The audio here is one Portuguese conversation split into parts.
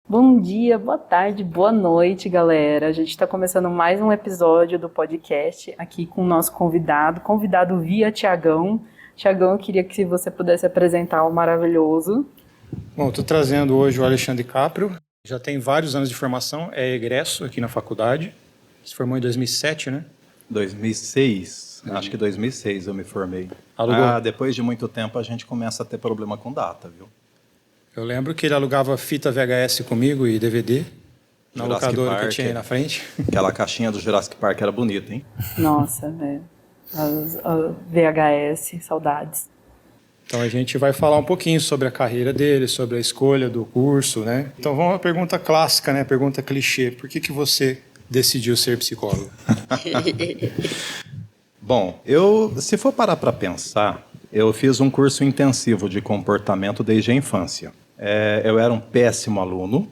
Bom dia, boa tarde, boa noite, galera. A gente está começando mais um episódio do podcast aqui com o nosso convidado via Tiagão. Tiagão, eu queria que você pudesse apresentar o maravilhoso. Bom, estou trazendo hoje o Alexandre Caprio. Já tem vários anos de formação, é egresso aqui na faculdade. Se formou em 2007, né? 2006, acho que 2006 eu me formei. Alugou? Depois de muito tempo a gente começa a ter problema com data, viu? Eu lembro que ele alugava fita VHS comigo e DVD na Jurassic locadora Park, que tinha aí na frente. Aquela caixinha do Jurassic Park era bonita, hein? Nossa, velho. As VHS, saudades. Então a gente vai falar um pouquinho sobre a carreira dele, sobre a escolha do curso, né? Então vamos à pergunta clássica, né? Pergunta clichê. Por que você decidiu ser psicólogo? Bom, se for parar para pensar, eu fiz um curso intensivo de comportamento desde a infância. Eu era um péssimo aluno,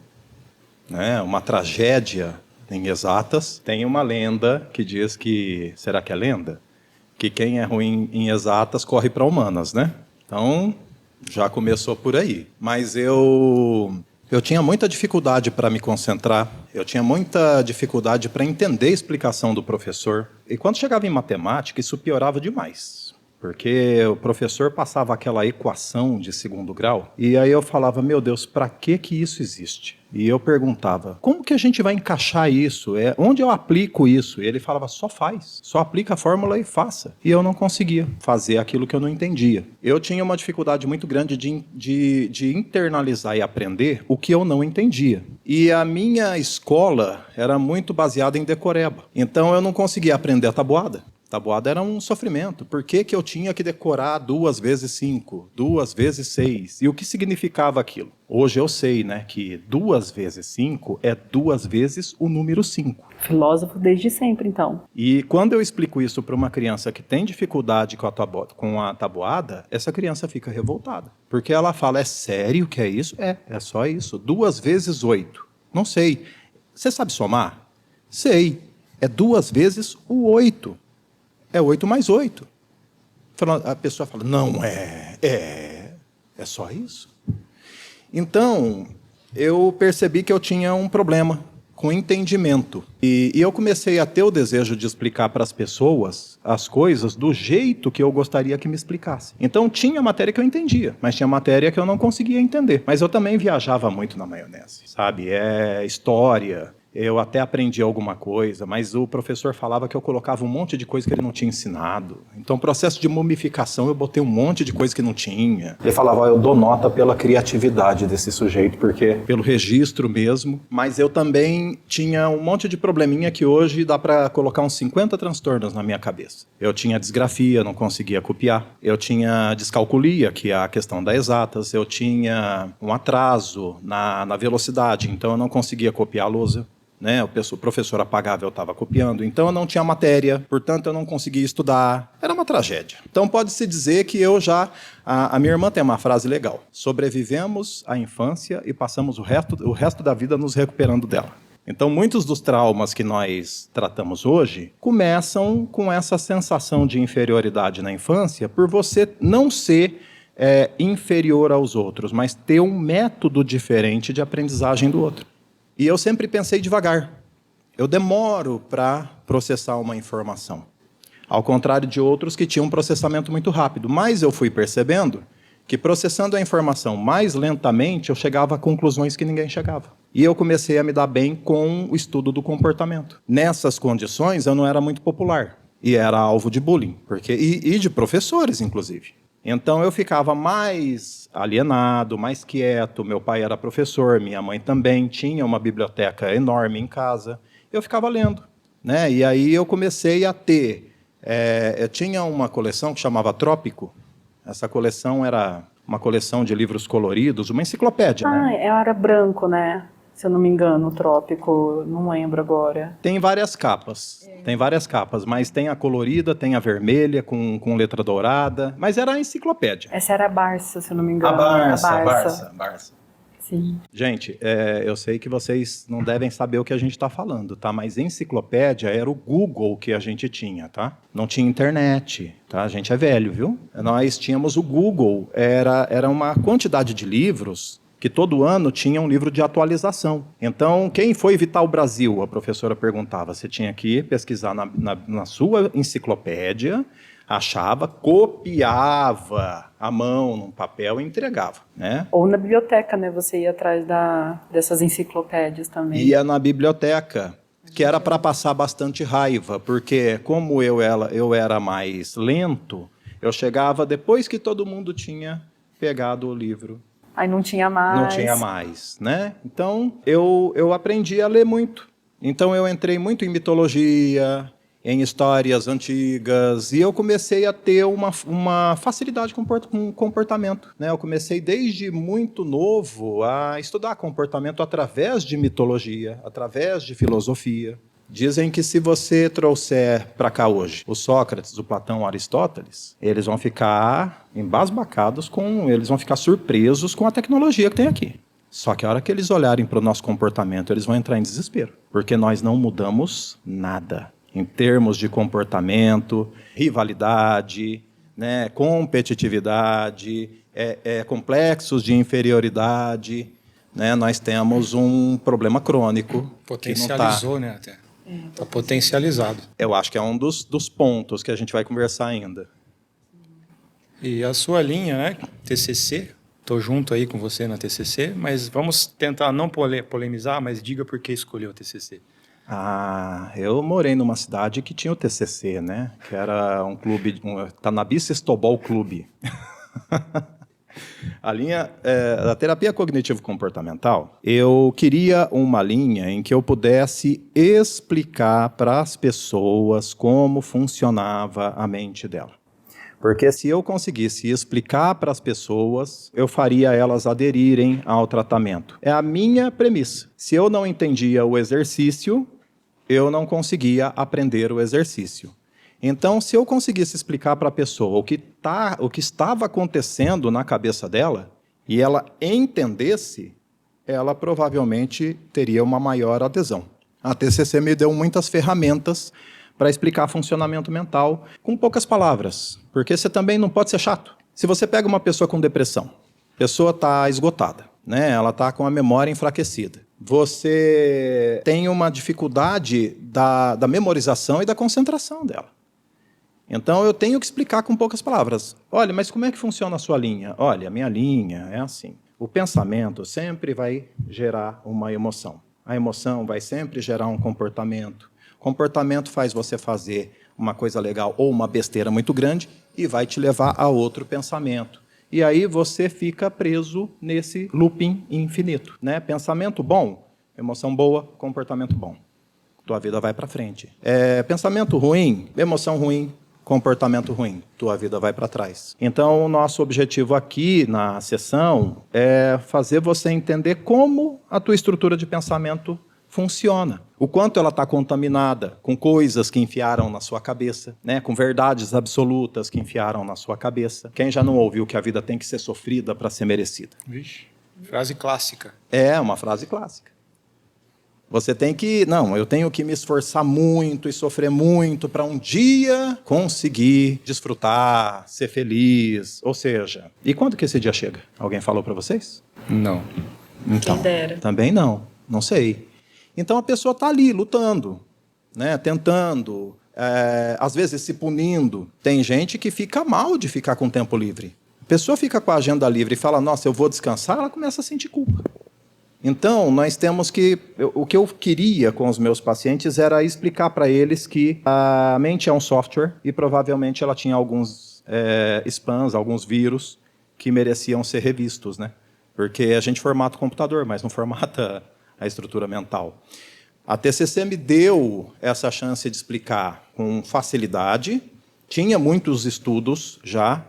né? Uma tragédia em exatas. Tem uma lenda que diz que, será que é lenda? Que quem é ruim em exatas corre para humanas, né? Então, já começou por aí. Mas eu tinha muita dificuldade para me concentrar, eu tinha muita dificuldade para entender a explicação do professor. E quando chegava em matemática, isso piorava demais. Porque o professor passava aquela equação de segundo grau, e aí eu falava, meu Deus, para que isso existe? E eu perguntava, como que a gente vai encaixar isso? Onde eu aplico isso? E ele falava, só faz, só aplica a fórmula e faça. E eu não conseguia fazer aquilo que eu não entendia. Eu tinha uma dificuldade muito grande de internalizar e aprender o que eu não entendia. E a minha escola era muito baseada em decoreba. Então eu não conseguia aprender a tabuada. Tabuada era um sofrimento. Por que eu tinha que decorar 2 vezes 5, 2 vezes 6? E o que significava aquilo? Hoje eu sei, né, que 2 vezes 5 é 2 vezes o número 5. Filósofo desde sempre, então. E quando eu explico isso para uma criança que tem dificuldade com a tabuada, essa criança fica revoltada. Porque ela fala, é sério que é isso? É só isso. 2 vezes 8. Não sei. Você sabe somar? Sei. É 2 vezes o 8. É 8 mais 8. A pessoa fala, não é só isso. Então, eu percebi que eu tinha um problema com entendimento. E eu comecei a ter o desejo de explicar para as pessoas as coisas do jeito que eu gostaria que me explicasse. Então, tinha matéria que eu entendia, mas tinha matéria que eu não conseguia entender. Mas eu também viajava muito na maionese, sabe? História. Eu até aprendi alguma coisa, mas o professor falava que eu colocava um monte de coisa que ele não tinha ensinado. Então, processo de mumificação, eu botei um monte de coisa que não tinha. Ele falava, eu dou nota pela criatividade desse sujeito, porque pelo registro mesmo. Mas eu também tinha um monte de probleminha que hoje dá para colocar uns 50 transtornos na minha cabeça. Eu tinha disgrafia, não conseguia copiar. Eu tinha descalculia, que é a questão das exatas. Eu tinha um atraso na velocidade, então eu não conseguia copiar a lousa. Né? O professor apagava, eu estava copiando. Então eu não tinha matéria, portanto eu não conseguia estudar. Era uma tragédia. Então pode-se dizer que eu já... A minha irmã tem uma frase legal. Sobrevivemos à infância e passamos o resto da vida nos recuperando dela. Então muitos dos traumas que nós tratamos hoje começam com essa sensação de inferioridade na infância por você não ser inferior aos outros, mas ter um método diferente de aprendizagem do outro. E eu sempre pensei devagar. Eu demoro para processar uma informação. Ao contrário de outros que tinham um processamento muito rápido. Mas eu fui percebendo que processando a informação mais lentamente, eu chegava a conclusões que ninguém chegava. E eu comecei a me dar bem com o estudo do comportamento. Nessas condições, eu não era muito popular. E era alvo de bullying. E de professores, inclusive. Então eu ficava mais alienado, mais quieto. Meu pai era professor, minha mãe também tinha uma biblioteca enorme em casa. Eu ficava lendo, né? E aí eu comecei a ter... eu tinha uma coleção que chamava Trópico. Essa coleção era uma coleção de livros coloridos, uma enciclopédia, né? Era branco, né? Se eu não me engano, o Trópico, não lembro agora. Tem várias capas, mas tem a colorida, tem a vermelha com letra dourada, mas era a enciclopédia. Essa era a Barça, se eu não me engano. A Barça. Sim. Gente, eu sei que vocês não devem saber o que a gente está falando, tá? Mas enciclopédia era o Google que a gente tinha, tá? Não tinha internet, tá? A gente é velho, viu? Nós tínhamos o Google, era uma quantidade de livros que todo ano tinha um livro de atualização. Então, quem foi Vital Brasil? A professora perguntava. Você tinha que pesquisar na sua enciclopédia, achava, copiava à mão num papel e entregava, né? Ou na biblioteca, né? Você ia atrás dessas enciclopédias também. Ia na biblioteca, que era para passar bastante raiva, porque como eu era mais lento, eu chegava depois que todo mundo tinha pegado o livro. Aí não tinha mais. Não tinha mais, né? Então, eu aprendi a ler muito. Então, eu entrei muito em mitologia, em histórias antigas, e eu comecei a ter uma facilidade com comportamento, né? Eu comecei desde muito novo a estudar comportamento através de mitologia, através de filosofia. Dizem que se você trouxer para cá hoje o Sócrates, o Platão, o Aristóteles, eles vão ficar embasbacados eles vão ficar surpresos com a tecnologia que tem aqui. Só que a hora que eles olharem para o nosso comportamento, eles vão entrar em desespero, porque nós não mudamos nada em termos de comportamento, rivalidade, né, competitividade, complexos de inferioridade, né, nós temos um problema crônico. Potencializou, né, até. Está potencializado. Eu acho que é um dos pontos que a gente vai conversar ainda. E a sua linha, né, TCC, estou junto aí com você na TCC, mas vamos tentar não polemizar, mas diga por que escolheu a TCC. Eu morei numa cidade que tinha o TCC, né, que era um clube, Tanabe Sextobol Clube. A linha da terapia cognitivo-comportamental, eu queria uma linha em que eu pudesse explicar para as pessoas como funcionava a mente dela. Porque se eu conseguisse explicar para as pessoas, eu faria elas aderirem ao tratamento. É a minha premissa. Se eu não entendia o exercício, eu não conseguia aprender o exercício. Então, se eu conseguisse explicar para a pessoa o que estava acontecendo na cabeça dela, e ela entendesse, ela provavelmente teria uma maior adesão. A TCC me deu muitas ferramentas para explicar funcionamento mental com poucas palavras, porque você também não pode ser chato. Se você pega uma pessoa com depressão, a pessoa está esgotada, né? Ela está com a memória enfraquecida. Você tem uma dificuldade da memorização e da concentração dela. Então, eu tenho que explicar com poucas palavras. Olha, mas como é que funciona a sua linha? Olha, a minha linha é assim. O pensamento sempre vai gerar uma emoção. A emoção vai sempre gerar um comportamento. O comportamento faz você fazer uma coisa legal ou uma besteira muito grande e vai te levar a outro pensamento. E aí você fica preso nesse looping infinito, né? Pensamento bom, emoção boa, comportamento bom. Tua vida vai para frente. Pensamento ruim, emoção ruim, comportamento ruim, tua vida vai para trás. Então, o nosso objetivo aqui na sessão é fazer você entender como a tua estrutura de pensamento funciona. O quanto ela está contaminada com coisas que enfiaram na sua cabeça, né? Com verdades absolutas que enfiaram na sua cabeça. Quem já não ouviu que a vida tem que ser sofrida para ser merecida? Vixe, frase clássica. É uma frase clássica. Você tem que... Não, eu tenho que me esforçar muito e sofrer muito para um dia conseguir desfrutar, ser feliz. Ou seja, e quando que esse dia chega? Alguém falou para vocês? Não. Então, Quem dera. também não sei. Então a pessoa está ali lutando, né, tentando, às vezes se punindo. Tem gente que fica mal de ficar com tempo livre. A pessoa fica com a agenda livre e fala, nossa, eu vou descansar, ela começa a sentir culpa. Então, nós temos que... O que eu queria com os meus pacientes era explicar para eles que a mente é um software e provavelmente ela tinha alguns spams, alguns vírus que mereciam ser revistos, né? Porque a gente formata o computador, mas não formata a estrutura mental. A TCC me deu essa chance de explicar com facilidade. Tinha muitos estudos já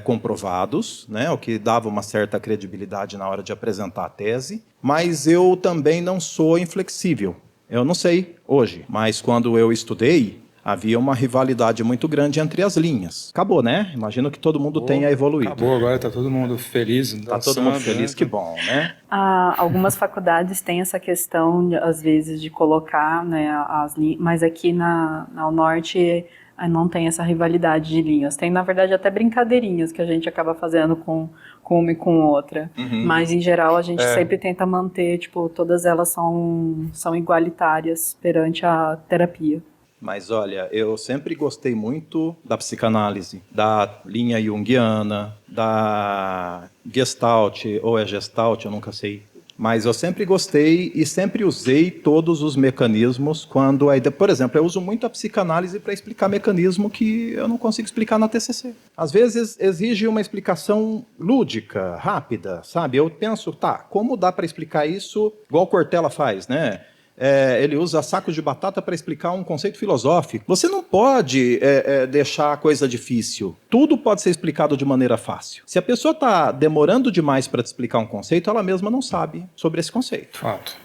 comprovados, né, o que dava uma certa credibilidade na hora de apresentar a tese, mas eu também não sou inflexível. Eu não sei hoje, mas quando eu estudei, havia uma rivalidade muito grande entre as linhas. Acabou, né? Imagino que todo mundo tenha evoluído. Acabou, agora está todo mundo feliz. Está todo mundo feliz, né? Que bom, né? Algumas faculdades têm essa questão, às vezes, de colocar, né, mas aqui na Norte Aí não tem essa rivalidade de linhas. Tem, na verdade, até brincadeirinhas que a gente acaba fazendo com uma e com outra. Mas, em geral, a gente sempre tenta manter, tipo, todas elas são igualitárias perante a terapia. Mas olha, eu sempre gostei muito da psicanálise, da linha junguiana, da Gestalt, ou é Gestalt, eu nunca sei. Mas eu sempre gostei e sempre usei todos os mecanismos quando... Por exemplo, eu uso muito a psicanálise para explicar mecanismo que eu não consigo explicar na TCC. Às vezes exige uma explicação lúdica, rápida, sabe? Eu penso, tá, como dá para explicar isso igual Cortella faz, né? Ele usa saco de batata para explicar um conceito filosófico. Você não pode deixar a coisa difícil. Tudo pode ser explicado de maneira fácil. Se a pessoa está demorando demais para te explicar um conceito, ela mesma não sabe sobre esse conceito. Fato.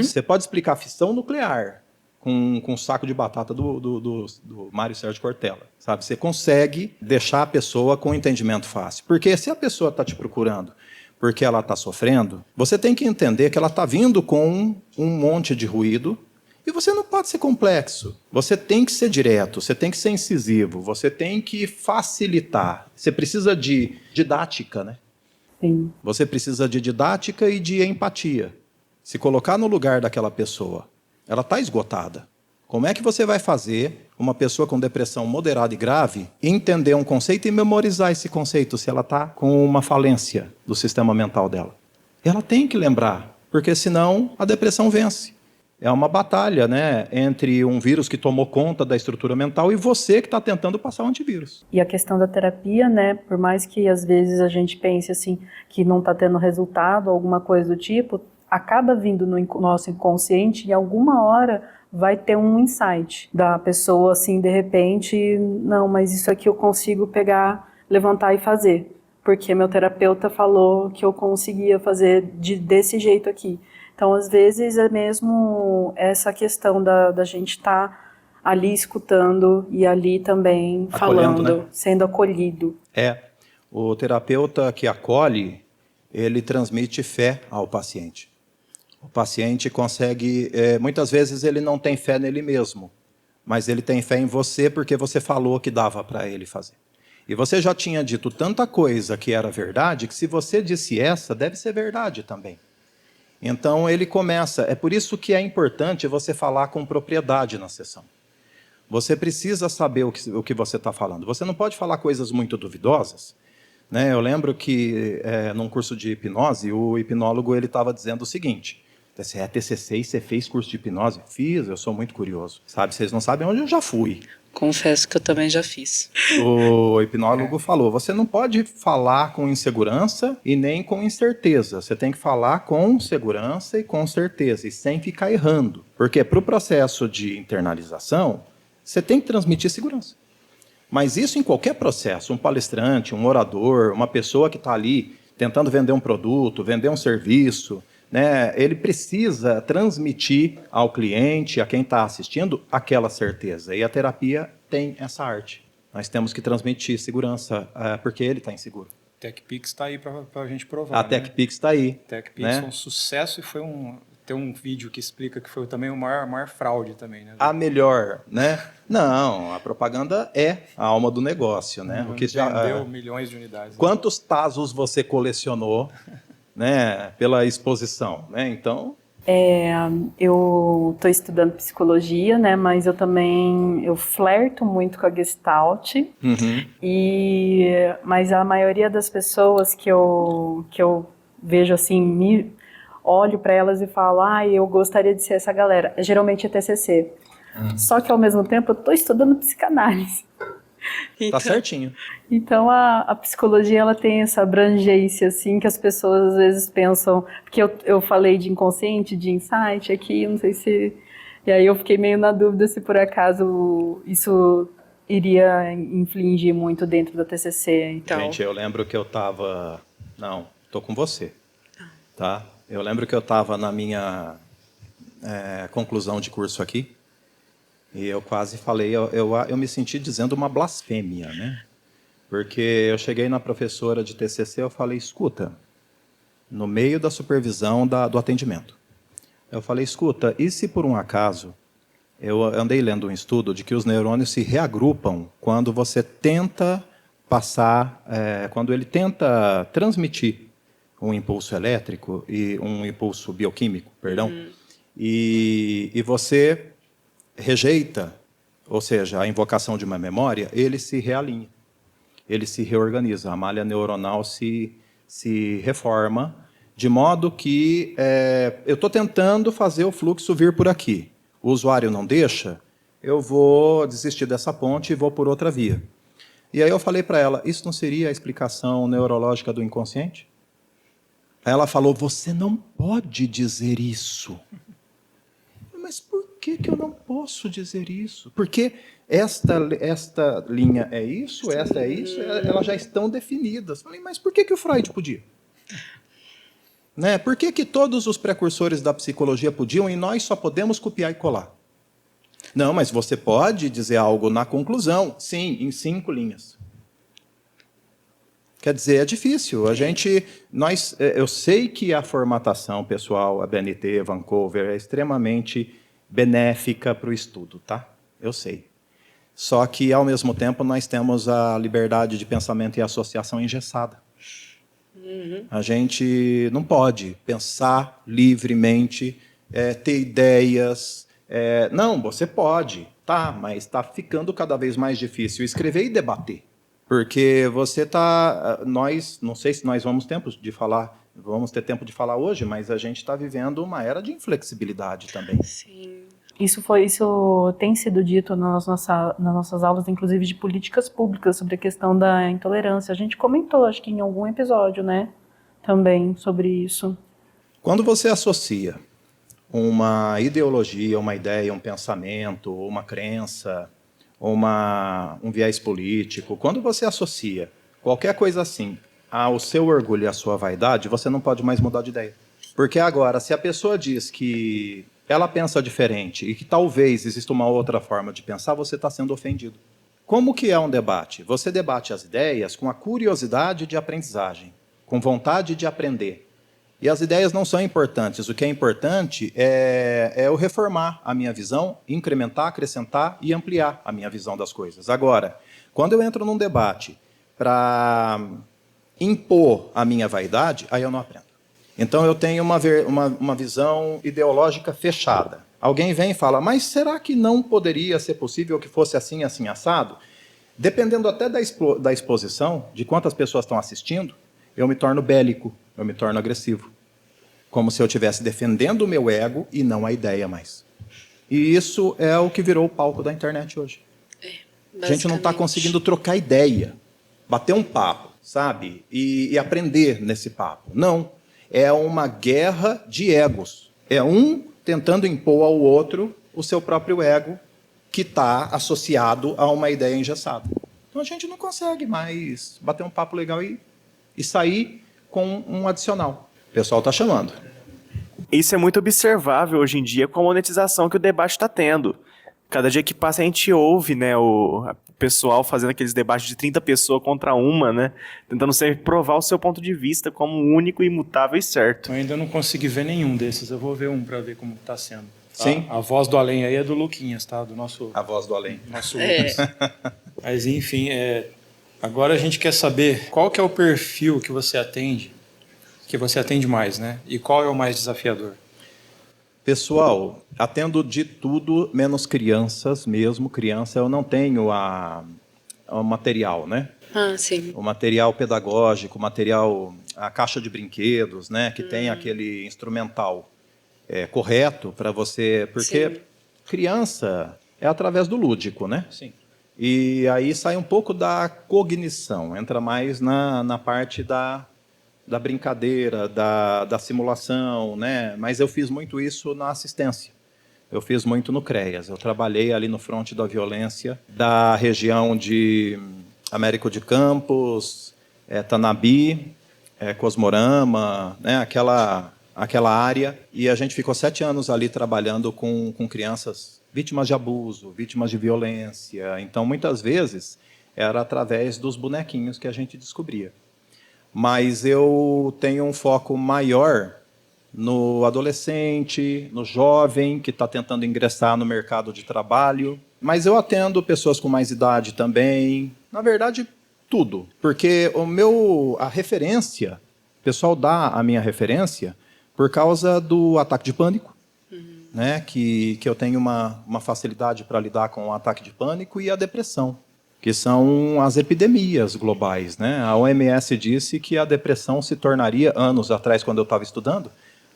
Você pode explicar fissão nuclear com um saco de batata do Mário Sérgio Cortella. Sabe? Você consegue deixar a pessoa com um entendimento fácil. Porque se a pessoa está te procurando porque ela está sofrendo, você tem que entender que ela está vindo com um monte de ruído e você não pode ser complexo. Você tem que ser direto, você tem que ser incisivo, você tem que facilitar. Você precisa de didática, né? Sim. Você precisa de didática e de empatia. Se colocar no lugar daquela pessoa, ela está esgotada. Como é que você vai fazer uma pessoa com depressão moderada e grave entender um conceito e memorizar esse conceito se ela está com uma falência do sistema mental dela? Ela tem que lembrar, porque senão a depressão vence. É uma batalha, né, entre um vírus que tomou conta da estrutura mental e você que está tentando passar o antivírus. E a questão da terapia, né, por mais que às vezes a gente pense assim que não está tendo resultado, alguma coisa do tipo, acaba vindo no nosso inconsciente e em alguma hora vai ter um insight da pessoa, assim, de repente, não, mas isso aqui eu consigo pegar, levantar e fazer, porque meu terapeuta falou que eu conseguia fazer desse jeito aqui. Então, às vezes, é mesmo essa questão da gente estar ali escutando e ali também Acolhendo, falando, né? sendo acolhido. O terapeuta que acolhe, ele transmite fé ao paciente. O paciente consegue, muitas vezes ele não tem fé nele mesmo, mas ele tem fé em você porque você falou que dava para ele fazer. E você já tinha dito tanta coisa que era verdade, que se você disse essa, deve ser verdade também. Então ele começa, é por isso que é importante você falar com propriedade na sessão. Você precisa saber o que você está falando. Você não pode falar coisas muito duvidosas, né? Eu lembro que num curso de hipnose, o hipnólogo estava dizendo o seguinte: você é TCC e você fez curso de hipnose? Fiz, eu sou muito curioso. Sabe, vocês não sabem onde eu já fui. Confesso que eu também já fiz. O hipnólogo falou, você não pode falar com insegurança e nem com incerteza. Você tem que falar com segurança e com certeza, e sem ficar errando. Porque para o processo de internalização, você tem que transmitir segurança. Mas isso em qualquer processo, um palestrante, um orador, uma pessoa que está ali tentando vender um produto, vender um serviço, né, ele precisa transmitir ao cliente, a quem está assistindo, aquela certeza. E a terapia tem essa arte. Nós temos que transmitir segurança, porque ele está inseguro. TechPix está aí para a gente provar. A TechPix está aí. TechPix né? foi um sucesso e tem um vídeo que explica que foi também a maior fraude também. Né? A melhor, né? Não, a propaganda é a alma do negócio, né? O que vendeu milhões de unidades. Quantos Tazos você colecionou, né, pela exposição, né? Então, Eu estou estudando psicologia, né, mas eu flerto muito com a Gestalt, mas a maioria das pessoas que eu vejo assim, olho para elas e falo, eu gostaria de ser essa galera, geralmente é TCC. Só que ao mesmo tempo eu estou estudando psicanálise. tá certinho. Então a psicologia ela tem essa abrangência assim que as pessoas às vezes pensam, porque eu falei de inconsciente, de insight aqui, não sei se, e aí eu fiquei meio na dúvida se por acaso isso iria infligir muito dentro da TCC. Então. Gente, eu lembro que eu estava, não, tô com você, tá? Eu lembro que eu estava na minha conclusão de curso aqui. E eu quase falei, eu me senti dizendo uma blasfêmia, né? Porque eu cheguei na professora de TCC, eu falei, escuta, no meio da supervisão do atendimento, eu falei, escuta, e se por um acaso Eu andei lendo um estudo de que os neurônios se reagrupam quando você tenta passar, quando ele tenta transmitir um impulso elétrico e um impulso bioquímico, perdão, e você rejeita, ou seja, a invocação de uma memória, ele se realinha, ele se reorganiza, a malha neuronal se reforma, de modo que eu estou tentando fazer o fluxo vir por aqui. O usuário não deixa, eu vou desistir dessa ponte e vou por outra via. E aí eu falei para ela, isso não seria a explicação neurológica do inconsciente? Aí ela falou, você não pode dizer isso. Mas por que eu não posso dizer isso? Porque esta linha é isso, esta é isso, elas já estão definidas. Falei, mas por que o Freud podia? Né? Por que todos os precursores da psicologia podiam e nós só podemos copiar e colar? Não, mas você pode dizer algo na conclusão. Sim, em 5 linhas. Quer dizer, é difícil. Eu sei que a formatação pessoal, a BNT, Vancouver, é extremamente benéfica para o estudo, tá? Eu sei. Só que, ao mesmo tempo, nós temos a liberdade de pensamento e associação engessada. A gente não pode pensar livremente, ter ideias. Não, você pode, tá, mas está ficando cada vez mais difícil escrever e debater. Porque você está... não sei se nós vamos ter tempo de falar hoje, mas a gente está vivendo uma era de inflexibilidade também. Sim. Isso tem sido dito nas nossas aulas, inclusive de políticas públicas, sobre a questão da intolerância. A gente comentou, acho que em algum episódio, né, também sobre isso. Quando você associa uma ideologia, uma ideia, um pensamento, uma crença, um viés político, quando você associa qualquer coisa assim ao seu orgulho e à sua vaidade, você não pode mais mudar de ideia. Porque agora, se a pessoa diz que ela pensa diferente e que talvez exista uma outra forma de pensar, você está sendo ofendido. Como que é um debate? Você debate as ideias com a curiosidade de aprendizagem, com vontade de aprender. E as ideias não são importantes. O que é importante é eu reformar a minha visão, incrementar, acrescentar e ampliar a minha visão das coisas. Agora, quando eu entro num debate para impor a minha vaidade, aí eu não aprendo. Então, eu tenho uma visão ideológica fechada. Alguém vem e fala, mas será que não poderia ser possível que fosse assim, assim, assado? Dependendo até da exposição, de quantas pessoas estão assistindo, eu me torno bélico, eu me torno agressivo. Como se eu estivesse defendendo o meu ego e não a ideia mais. E isso é o que virou o palco da internet hoje. A gente não está conseguindo trocar ideia, bater um papo, sabe? E aprender nesse papo. Não. É uma guerra de egos. É um tentando impor ao outro o seu próprio ego, que está associado a uma ideia engessada. Então a gente não consegue mais bater um papo legal e sair com um adicional. O pessoal está chamando. Isso é muito observável hoje em dia com a monetização que o debate está tendo. Cada dia que passa a gente ouve, né, o pessoal fazendo aqueles debates de 30 pessoas contra uma, né, tentando sempre provar o seu ponto de vista como único, imutável e certo. Eu ainda não consegui ver nenhum desses, eu vou ver um para ver como está sendo. Tá? Sim. A voz do além aí é do Luquinhas, tá? Do nosso... A voz do além. Nosso Lucas. Mas enfim, agora a gente quer saber qual que é o perfil que você atende mais, né? E qual é o mais desafiador? Pessoal, atendo de tudo, menos crianças mesmo. Criança, eu não tenho o material, né? Ah, sim. O material pedagógico, a caixa de brinquedos, né? Que tem aquele instrumental correto para você... Porque Sim. Criança é através do lúdico, né? Sim. E aí sai um pouco da cognição, entra mais na parte da brincadeira, da simulação, né? Mas eu fiz muito isso na assistência. Eu fiz muito no CREAS. Eu trabalhei ali no fronte da violência da região de Américo de Campos, Tanabi, Cosmorama, né? Aquela área. E a gente ficou 7 anos ali trabalhando com crianças vítimas de abuso, vítimas de violência. Então, muitas vezes, era através dos bonequinhos que a gente descobria. Mas eu tenho um foco maior no adolescente, no jovem que está tentando ingressar no mercado de trabalho. Mas eu atendo pessoas com mais idade também. Na verdade, tudo. Porque a referência, o pessoal dá a minha referência por causa do ataque de pânico, né? Que eu tenho uma facilidade para lidar com o ataque de pânico e a depressão, que são as epidemias globais, né? A OMS disse que a depressão se tornaria, anos atrás, quando eu estava estudando,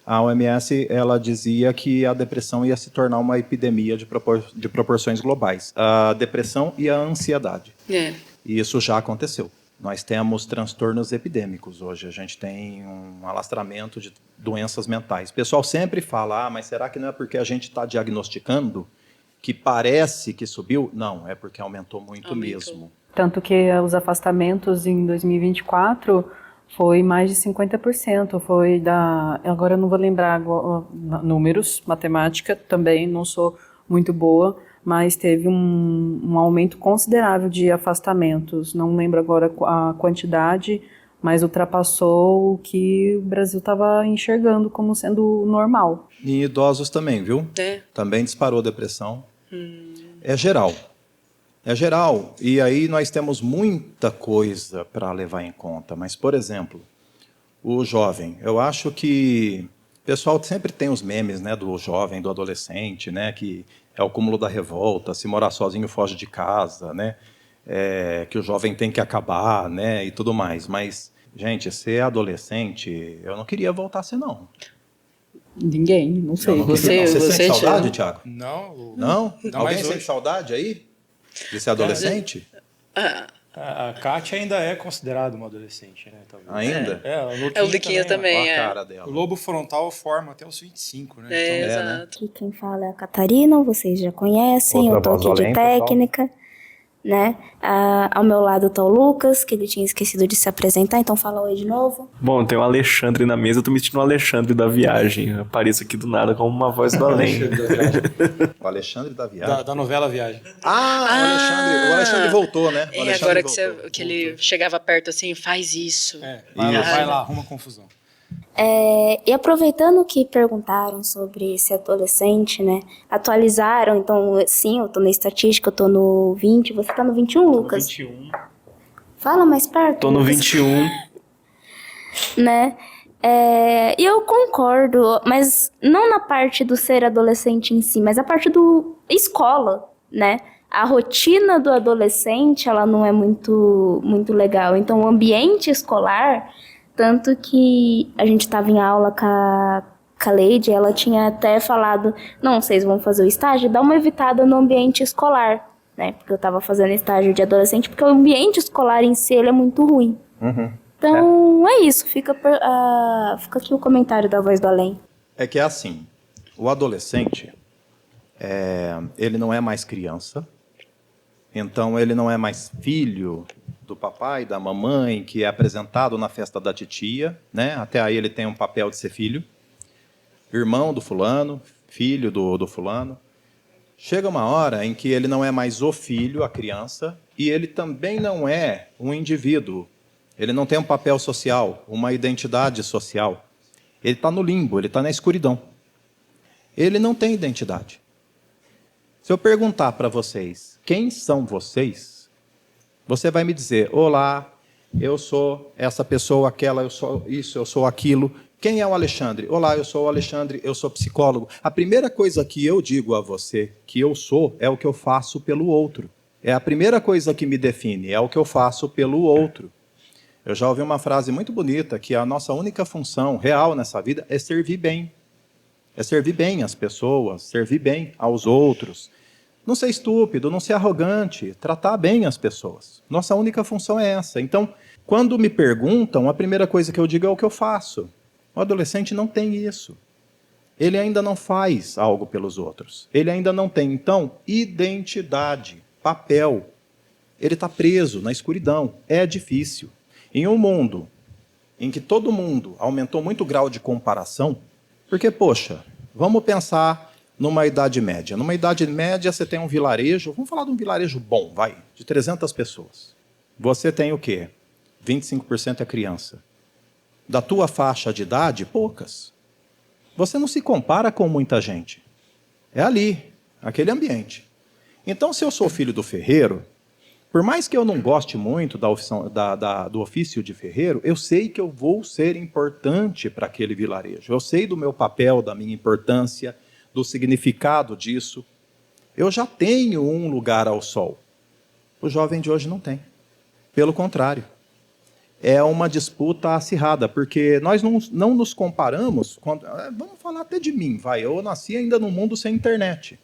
a OMS ela dizia que a depressão ia se tornar uma epidemia de proporções globais. A depressão e a ansiedade. É. E isso já aconteceu. Nós temos transtornos epidêmicos hoje. A gente tem um alastramento de doenças mentais. O pessoal sempre fala, mas será que não é porque a gente está diagnosticando que parece que subiu? Não, é porque aumentou muito mesmo. Tanto que os afastamentos em 2024 foi mais de 50%. Agora eu não vou lembrar números, matemática também não sou muito boa, mas teve um aumento considerável de afastamentos. Não lembro agora a quantidade, mas ultrapassou o que o Brasil estava enxergando como sendo normal. E idosos também, viu? É. Também disparou a depressão. É geral. É geral. E aí nós temos muita coisa para levar em conta. Mas, por exemplo, o jovem. Eu acho que o pessoal sempre tem os memes, né, do jovem, do adolescente, né, que é o cúmulo da revolta, se morar sozinho foge de casa, né, que o jovem tem que acabar, né, e tudo mais. Mas, gente, ser adolescente, eu não queria voltar a ser, não. Ninguém, não sei. Você sente saudade, Thiago? Não. Não? Alguém mais sente hoje. saudade aí? De ser adolescente? A Kátia ainda é considerada uma adolescente, né? Talvez. Ainda? É o Liquinha também, Olha a é. cara dela. O lobo frontal forma até os 25, né? É, Então, né? exato. Aqui quem fala é a Catarina, vocês já conhecem, Outra eu tô aqui voz de além, pessoal. técnica, né? Ao meu lado tá o Lucas, que ele tinha esquecido de se apresentar, então fala oi de novo. Bom, tem o Alexandre na mesa, eu tô me sentindo o Alexandre da viagem. Eu apareço aqui do nada como uma voz do além. O Alexandre da Viagem. da novela Viagem. O Alexandre voltou, né? O É, Alexandre agora voltou. que ele chegava perto assim, faz isso. Vai lá, arruma confusão. E aproveitando que perguntaram sobre esse adolescente, né? Atualizaram, então, sim, eu tô na estatística, eu tô no 20, você tá no 21, Lucas? 21. Fala mais perto. Tô no Lucas. 21. Né? E eu concordo, mas não na parte do ser adolescente em si, mas a parte do escola, né? A rotina do adolescente, ela não é muito, muito legal. Então, o ambiente escolar, tanto que a gente estava em aula com a Leide, ela tinha até falado, não, vocês vão fazer o estágio, dá uma evitada no ambiente escolar, né? Porque eu estava fazendo estágio de adolescente, porque o ambiente escolar em si, ele é muito ruim. Então, é isso. Fica aqui o comentário da Voz do Além. É que é assim, o adolescente, ele não é mais criança, então ele não é mais filho do papai, da mamãe, que é apresentado na festa da titia, né? Até aí ele tem um papel de ser filho, irmão do fulano, filho do fulano. Chega uma hora em que ele não é mais o filho, a criança, e ele também não é um indivíduo. Ele não tem um papel social, uma identidade social. Ele está no limbo, ele está na escuridão. Ele não tem identidade. Se eu perguntar para vocês, quem são vocês? Você vai me dizer, olá, eu sou essa pessoa, aquela, eu sou isso, eu sou aquilo. Quem é o Alexandre? Olá, eu sou o Alexandre, eu sou psicólogo. A primeira coisa que eu digo a você que eu sou é o que eu faço pelo outro. É a primeira coisa que me define, é o que eu faço pelo outro. Eu já ouvi uma frase muito bonita, que a nossa única função real nessa vida é servir bem. É servir bem às pessoas, servir bem aos outros. Não ser estúpido, não ser arrogante, tratar bem as pessoas. Nossa única função é essa. Então, quando me perguntam, a primeira coisa que eu digo é o que eu faço. O adolescente não tem isso. Ele ainda não faz algo pelos outros. Ele ainda não tem, então, identidade, papel. Ele está preso na escuridão. É difícil. Em um mundo em que todo mundo aumentou muito o grau de comparação, porque, poxa, vamos pensar numa Idade Média. Numa Idade Média você tem um vilarejo, vamos falar de um vilarejo bom, vai, de 300 pessoas. Você tem o quê? 25% é criança. Da tua faixa de idade, poucas. você não se compara com muita gente. É ali, aquele ambiente. Então, se eu sou filho do ferreiro, por mais que eu não goste muito do ofício de ferreiro, eu sei que eu vou ser importante para aquele vilarejo. Eu sei do meu papel, da minha importância, do significado disso. Eu já tenho um lugar ao sol. O jovem de hoje não tem. Pelo contrário. É uma disputa acirrada, porque nós não nos comparamos. Vamos falar até de mim, vai. Eu nasci ainda num mundo sem internet.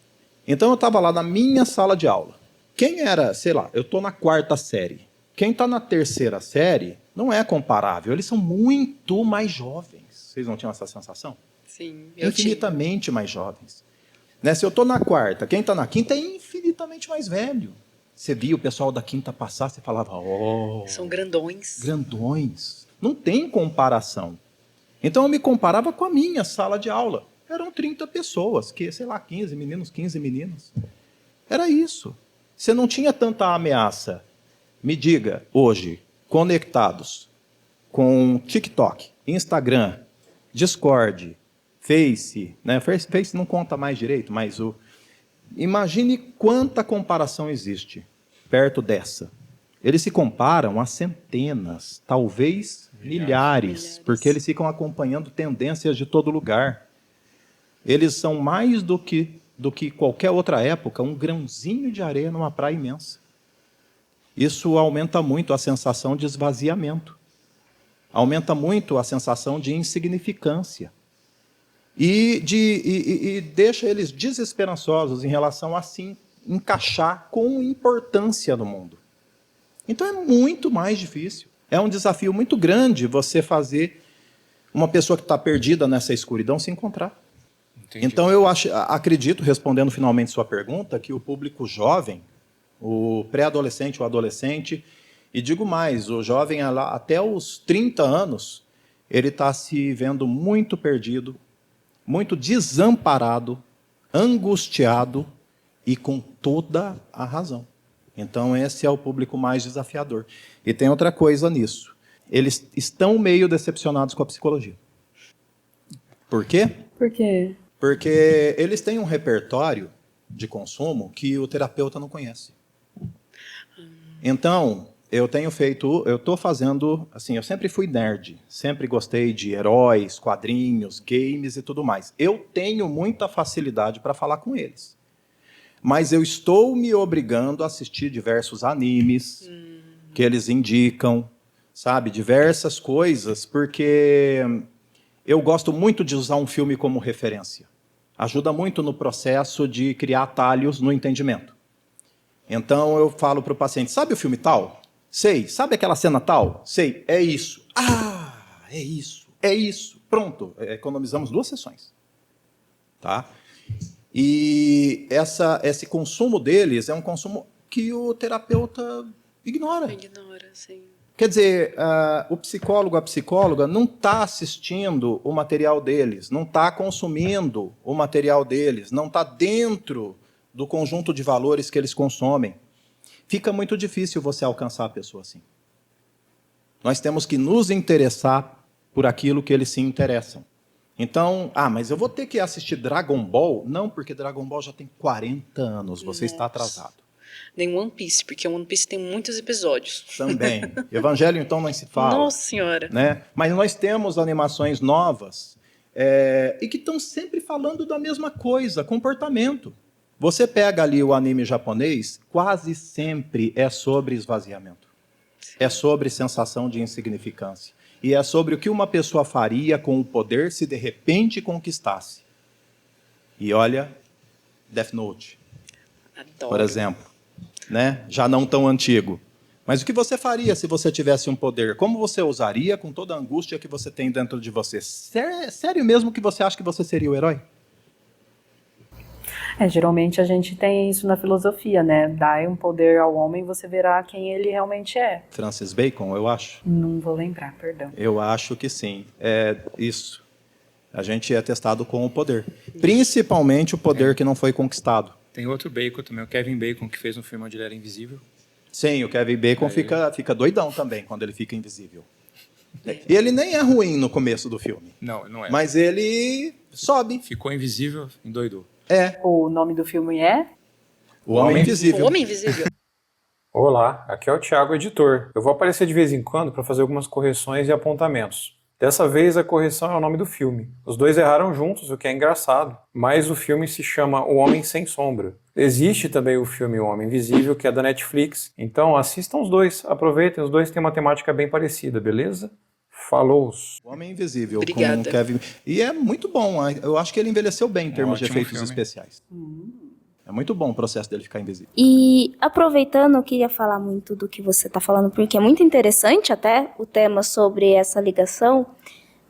Então eu estava lá na minha sala de aula. Quem era, sei lá, eu estou na 4ª série. Quem está na 3ª série não é comparável. Eles são muito mais jovens. Vocês não tinham essa sensação? Sim, eu Infinitamente mais jovens. Né? Se eu estou na 4ª, quem está na 5ª é infinitamente mais velho. Você via o pessoal da 5ª passar, você falava, São grandões. grandões. Não tem comparação. Então eu me comparava com a minha sala de aula. Eram 30 pessoas, que, sei lá, 15 meninos, 15 meninas. Era isso. Você não tinha tanta ameaça. Me diga, hoje, conectados com TikTok, Instagram, Discord, Face, né? Face não conta mais direito, mas imagine quanta comparação existe perto dessa. Eles se comparam a centenas, talvez milhares, porque eles ficam acompanhando tendências de todo lugar. Eles são mais do que qualquer outra época, um grãozinho de areia numa praia imensa. Isso aumenta muito a sensação de esvaziamento. Aumenta muito a sensação de insignificância. E deixa eles desesperançosos em relação a se encaixar com importância no mundo. Então é muito mais difícil. É um desafio muito grande você fazer uma pessoa que está perdida nessa escuridão se encontrar. Entendi. Então eu acredito, respondendo finalmente sua pergunta, que o público jovem, o pré-adolescente, o adolescente, e digo mais, o jovem até os 30 anos, ele está se vendo muito perdido, muito desamparado, angustiado e com toda a razão. Então esse é o público mais desafiador. E tem outra coisa nisso. Eles estão meio decepcionados com a psicologia. Por quê? Por quê? Porque eles têm um repertório de consumo que o terapeuta não conhece. Então, eu estou fazendo, assim, eu sempre fui nerd, sempre gostei de heróis, quadrinhos, games e tudo mais. Eu tenho muita facilidade para falar com eles. Mas eu estou me obrigando a assistir diversos animes que eles indicam, sabe, diversas coisas, porque eu gosto muito de usar um filme como referência. Ajuda muito no processo de criar atalhos no entendimento. Então eu falo para o paciente, sabe o filme tal? Sei. Sabe aquela cena tal? Sei. É isso. Ah, é isso. É isso. Pronto. Economizamos 2 sessões. Tá? E esse consumo deles é um consumo que o terapeuta ignora. Ignora, sim. Quer dizer, o psicólogo, a psicóloga não está assistindo o material deles, não está consumindo o material deles, não está dentro do conjunto de valores que eles consomem. Fica muito difícil você alcançar a pessoa assim. Nós temos que nos interessar por aquilo que eles se interessam. Então, mas eu vou ter que assistir Dragon Ball? Não, porque Dragon Ball já tem 40 anos, você está atrasado. Nem One Piece, porque One Piece tem muitos episódios. Também. Evangelho, então, não se fala. Nossa Senhora. Né? Mas nós temos animações novas e que estão sempre falando da mesma coisa, comportamento. Você pega ali o anime japonês, quase sempre é sobre esvaziamento. Sim. É sobre sensação de insignificância. E é sobre o que uma pessoa faria com o poder se de repente conquistasse. E olha, Death Note, Adoro. por exemplo. Né? Já não tão antigo. Mas o que você faria se você tivesse um poder? Como você usaria com toda a angústia que você tem dentro de você? Sério mesmo que você acha que você seria o herói? Geralmente a gente tem isso na filosofia, né? Dai um poder ao homem, você verá quem ele realmente é. Francis Bacon, eu acho. Não vou lembrar, perdão. Eu acho que sim. É isso. A gente é testado com o poder. Principalmente o poder que não foi conquistado. Tem outro Bacon também, o Kevin Bacon, que fez um filme onde ele era invisível. Sim, o Kevin Bacon fica doidão também quando ele fica invisível. E ele nem é ruim no começo do filme. Não é. Mas ele sobe. Ficou invisível, endoidou. É, O nome do filme é? o Homem O Invisível. Homem Invisível. Olá, aqui é o Thiago, editor. Eu vou aparecer de vez em quando para fazer algumas correções e apontamentos. Dessa vez a correção é o nome do filme. Os dois erraram juntos, o que é engraçado, mas o filme se chama O Homem Sem Sombra. Existe também o filme O Homem Invisível, que é da Netflix, então assistam os dois, aproveitem, os dois têm uma temática bem parecida, beleza? Falou! O Homem Invisível Obrigada. com o Kevin. E é muito bom. Eu acho que ele envelheceu bem em termos de ótimo efeitos filme. especiais. É muito bom o processo dele ficar invisível. E aproveitando, eu queria falar muito do que você está falando, porque é muito interessante até o tema sobre essa ligação,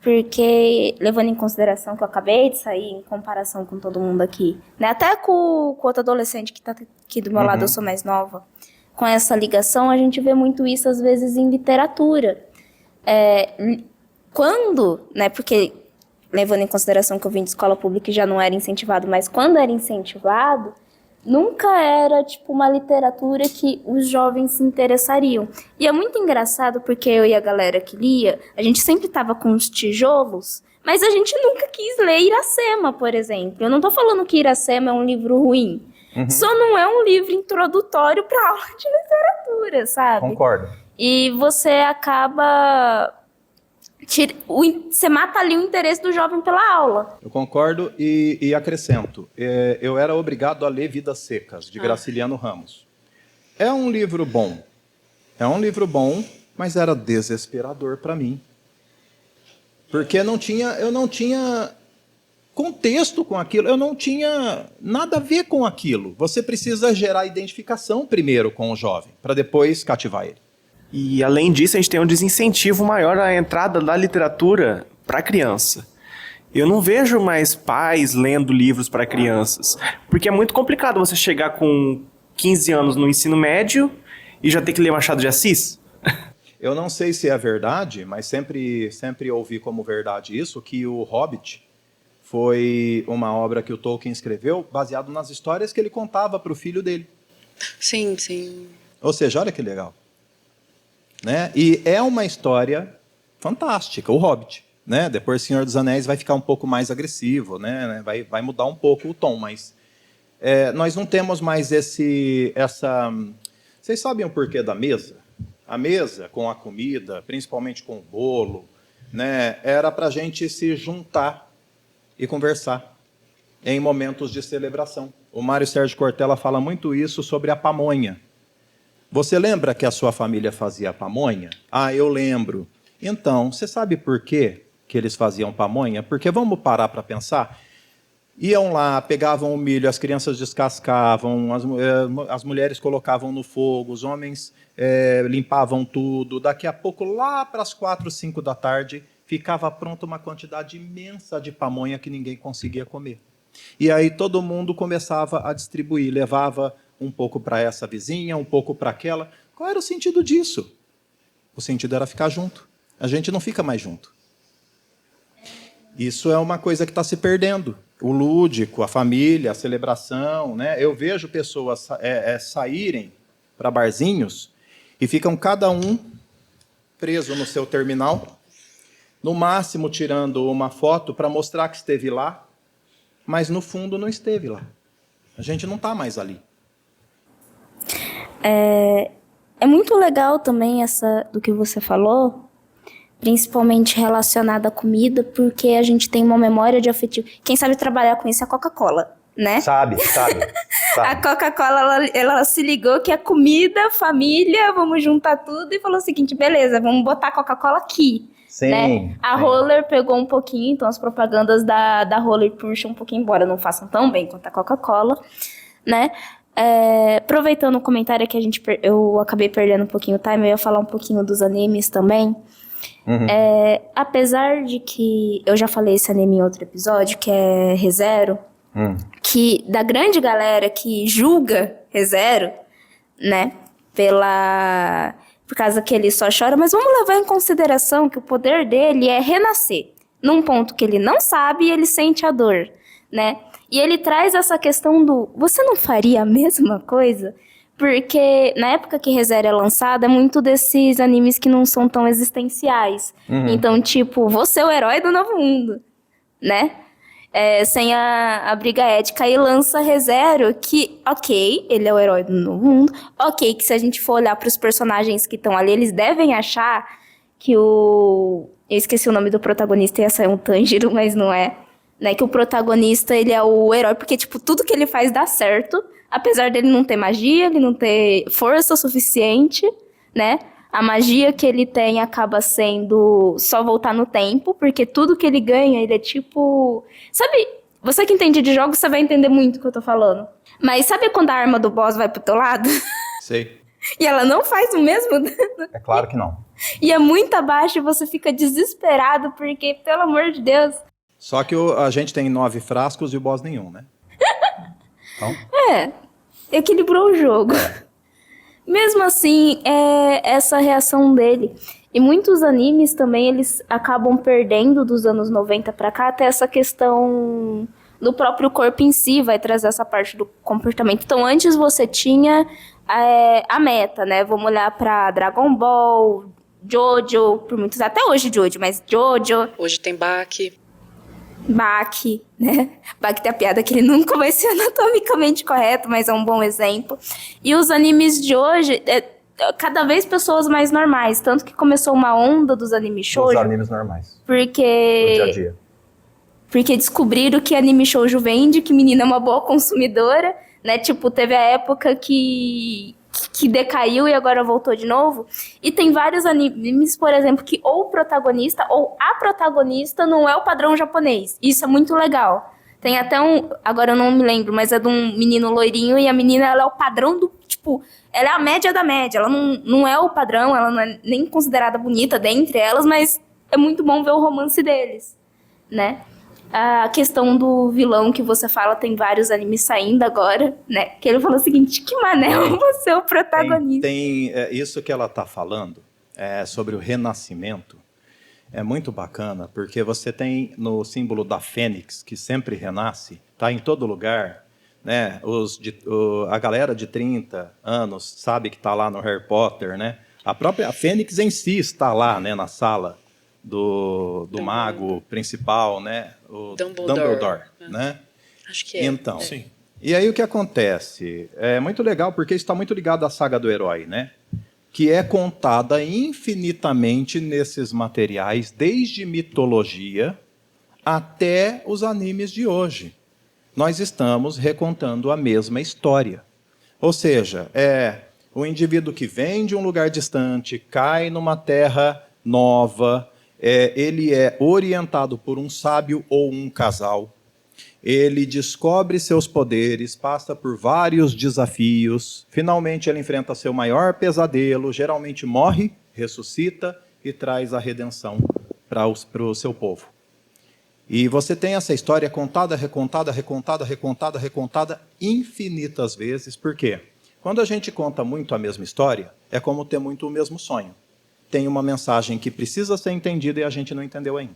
porque levando em consideração que eu acabei de sair em comparação com todo mundo aqui, né? Até com o outro adolescente que está aqui do meu lado, eu sou mais nova, com essa ligação, a gente vê muito isso às vezes em literatura. Quando, né? Porque levando em consideração que eu vim de escola pública e já não era incentivado, mas quando era incentivado, nunca era, tipo, uma literatura que os jovens se interessariam. E é muito engraçado porque eu e a galera que lia, a gente sempre tava com os tijolos, mas a gente nunca quis ler Iracema, por exemplo. Eu não tô falando que Iracema é um livro ruim. Só não é um livro introdutório para aula de literatura, sabe? Concordo. E você acaba... Você mata ali o interesse do jovem pela aula. Eu concordo e acrescento. Eu era obrigado a ler Vidas Secas, de Graciliano Ramos. É um livro bom. Mas era desesperador para mim. Porque eu não tinha contexto com aquilo, eu não tinha nada a ver com aquilo. Você precisa gerar identificação primeiro com o jovem, para depois cativar ele. E além disso, a gente tem um desincentivo maior à entrada da literatura para criança. Eu não vejo mais pais lendo livros para crianças, porque é muito complicado você chegar com 15 anos no ensino médio e já ter que ler Machado de Assis. Eu não sei se é verdade, mas sempre ouvi como verdade isso, que o Hobbit foi uma obra que o Tolkien escreveu baseado nas histórias que ele contava para o filho dele. Sim, sim. Ou seja, olha que legal. Né? E é uma história fantástica, o Hobbit. Né? Depois o Senhor dos Anéis vai ficar um pouco mais agressivo, né? Vai mudar um pouco o tom, mas nós não temos mais essa... Vocês sabem o porquê da mesa? A mesa com a comida, principalmente com o bolo, né? Era para a gente se juntar e conversar em momentos de celebração. O Mário Sérgio Cortella fala muito isso sobre a pamonha. Você lembra que a sua família fazia pamonha? Ah, eu lembro. Então, você sabe por quê que eles faziam pamonha? Porque vamos parar para pensar. Iam lá, pegavam o milho, as crianças descascavam, as mulheres colocavam no fogo, os homens limpavam tudo. Daqui a pouco, lá para as 4, 5 da tarde, ficava pronta uma quantidade imensa de pamonha que ninguém conseguia comer. E aí todo mundo começava a distribuir, levava um pouco para essa vizinha, um pouco para aquela. Qual era o sentido disso? O sentido era ficar junto. A gente não fica mais junto. Isso é uma coisa que está se perdendo. O lúdico, a família, a celebração. Né? Eu vejo pessoas saírem para barzinhos e ficam cada um preso no seu terminal, no máximo tirando uma foto para mostrar que esteve lá, mas no fundo não esteve lá. A gente não está mais ali. É muito legal também essa do que você falou, principalmente relacionada à comida, porque a gente tem uma memória de afetivo. Quem sabe trabalhar com isso é a Coca-Cola, né? Sabe. A Coca-Cola, ela se ligou que a comida, família, vamos juntar tudo e falou o seguinte, beleza, vamos botar a Coca-Cola aqui. Sim, né? A Roller pegou um pouquinho, então as propagandas da Roller puxam um pouquinho, embora não façam tão bem quanto a Coca-Cola, né? Aproveitando o comentário que eu acabei perdendo um pouquinho o time, eu ia falar um pouquinho dos animes também. Apesar de que eu já falei esse anime em outro episódio, que é ReZero, que da grande galera que julga ReZero, né, por causa que ele só chora, mas vamos levar em consideração que o poder dele é renascer. Num ponto que ele não sabe e ele sente a dor, né? E ele traz essa questão do, você não faria a mesma coisa? Porque na época que ReZero é lançada, é muito desses animes que não são tão existenciais. Então, tipo, você é o herói do novo mundo, né? sem a briga ética, e lança ReZero, que, ok, ele é o herói do novo mundo, ok, que se a gente for olhar para os personagens que estão ali, eles devem achar que eu esqueci o nome do protagonista, ia sair um Tanjiro, mas não é, né, que o protagonista, ele é o herói, porque, tipo, tudo que ele faz dá certo, apesar dele não ter magia, ele não ter força suficiente, né, a magia que ele tem acaba sendo só voltar no tempo, porque tudo que ele ganha, ele é tipo... Sabe, você que entende de jogos, você vai entender muito o que eu tô falando. Mas sabe quando a arma do boss vai pro teu lado? Sei. E ela não faz o mesmo dano? É claro que não. E é muito abaixo e você fica desesperado, porque, pelo amor de Deus... Só que a gente tem 9 frascos e o boss nenhum, né? Então... equilibrou o jogo. Mesmo assim, essa reação dele. E muitos animes também, eles acabam perdendo dos anos 90 pra cá, até essa questão do próprio corpo em si, vai trazer essa parte do comportamento. Então, antes você tinha a meta, né? Vamos olhar pra Dragon Ball, Jojo, por muitos, até hoje Jojo, mas Jojo... Hoje tem Baki. Baki, né? Baki tem a piada que ele nunca vai ser anatomicamente correto, mas é um bom exemplo. E os animes de hoje, cada vez pessoas mais normais, tanto que começou uma onda dos animes shoujo. Os animes normais. Porque... Do dia a dia. Porque descobriram que anime shoujo vende, que menina é uma boa consumidora, né? Tipo, teve a época que decaiu e agora voltou de novo. E tem vários animes, por exemplo, que ou o protagonista ou a protagonista não é o padrão japonês. Isso é muito legal. Tem até agora eu não me lembro, mas é de um menino loirinho e a menina, ela é o padrão do, tipo, ela é a média da média. Ela não é o padrão, ela não é nem considerada bonita dentre elas, mas é muito bom ver o romance deles, né? A questão do vilão que você fala, tem vários animes saindo agora, né? Que ele falou o seguinte, que mané, você é o protagonista. Tem isso que ela está falando, sobre o renascimento, é muito bacana, porque você tem no símbolo da fênix, que sempre renasce, está em todo lugar, né? A galera de 30 anos sabe que está lá no Harry Potter, né? A própria fênix em si está lá, né, na sala do mago principal, né? O Dumbledore, né? Acho que é. Então, Sim. E aí o que acontece? É muito legal porque isso está muito ligado à saga do herói, né? Que é contada infinitamente nesses materiais, desde mitologia até os animes de hoje. Nós estamos recontando a mesma história. Ou seja, o indivíduo que vem de um lugar distante, cai numa terra nova, ele é orientado por um sábio ou um casal, ele descobre seus poderes, passa por vários desafios, finalmente ele enfrenta seu maior pesadelo, geralmente morre, ressuscita e traz a redenção para o seu povo. E você tem essa história contada, recontada, recontada, recontada, recontada infinitas vezes. Por quê? Quando a gente conta muito a mesma história, é como ter muito o mesmo sonho. Tem uma mensagem que precisa ser entendida e a gente não entendeu ainda.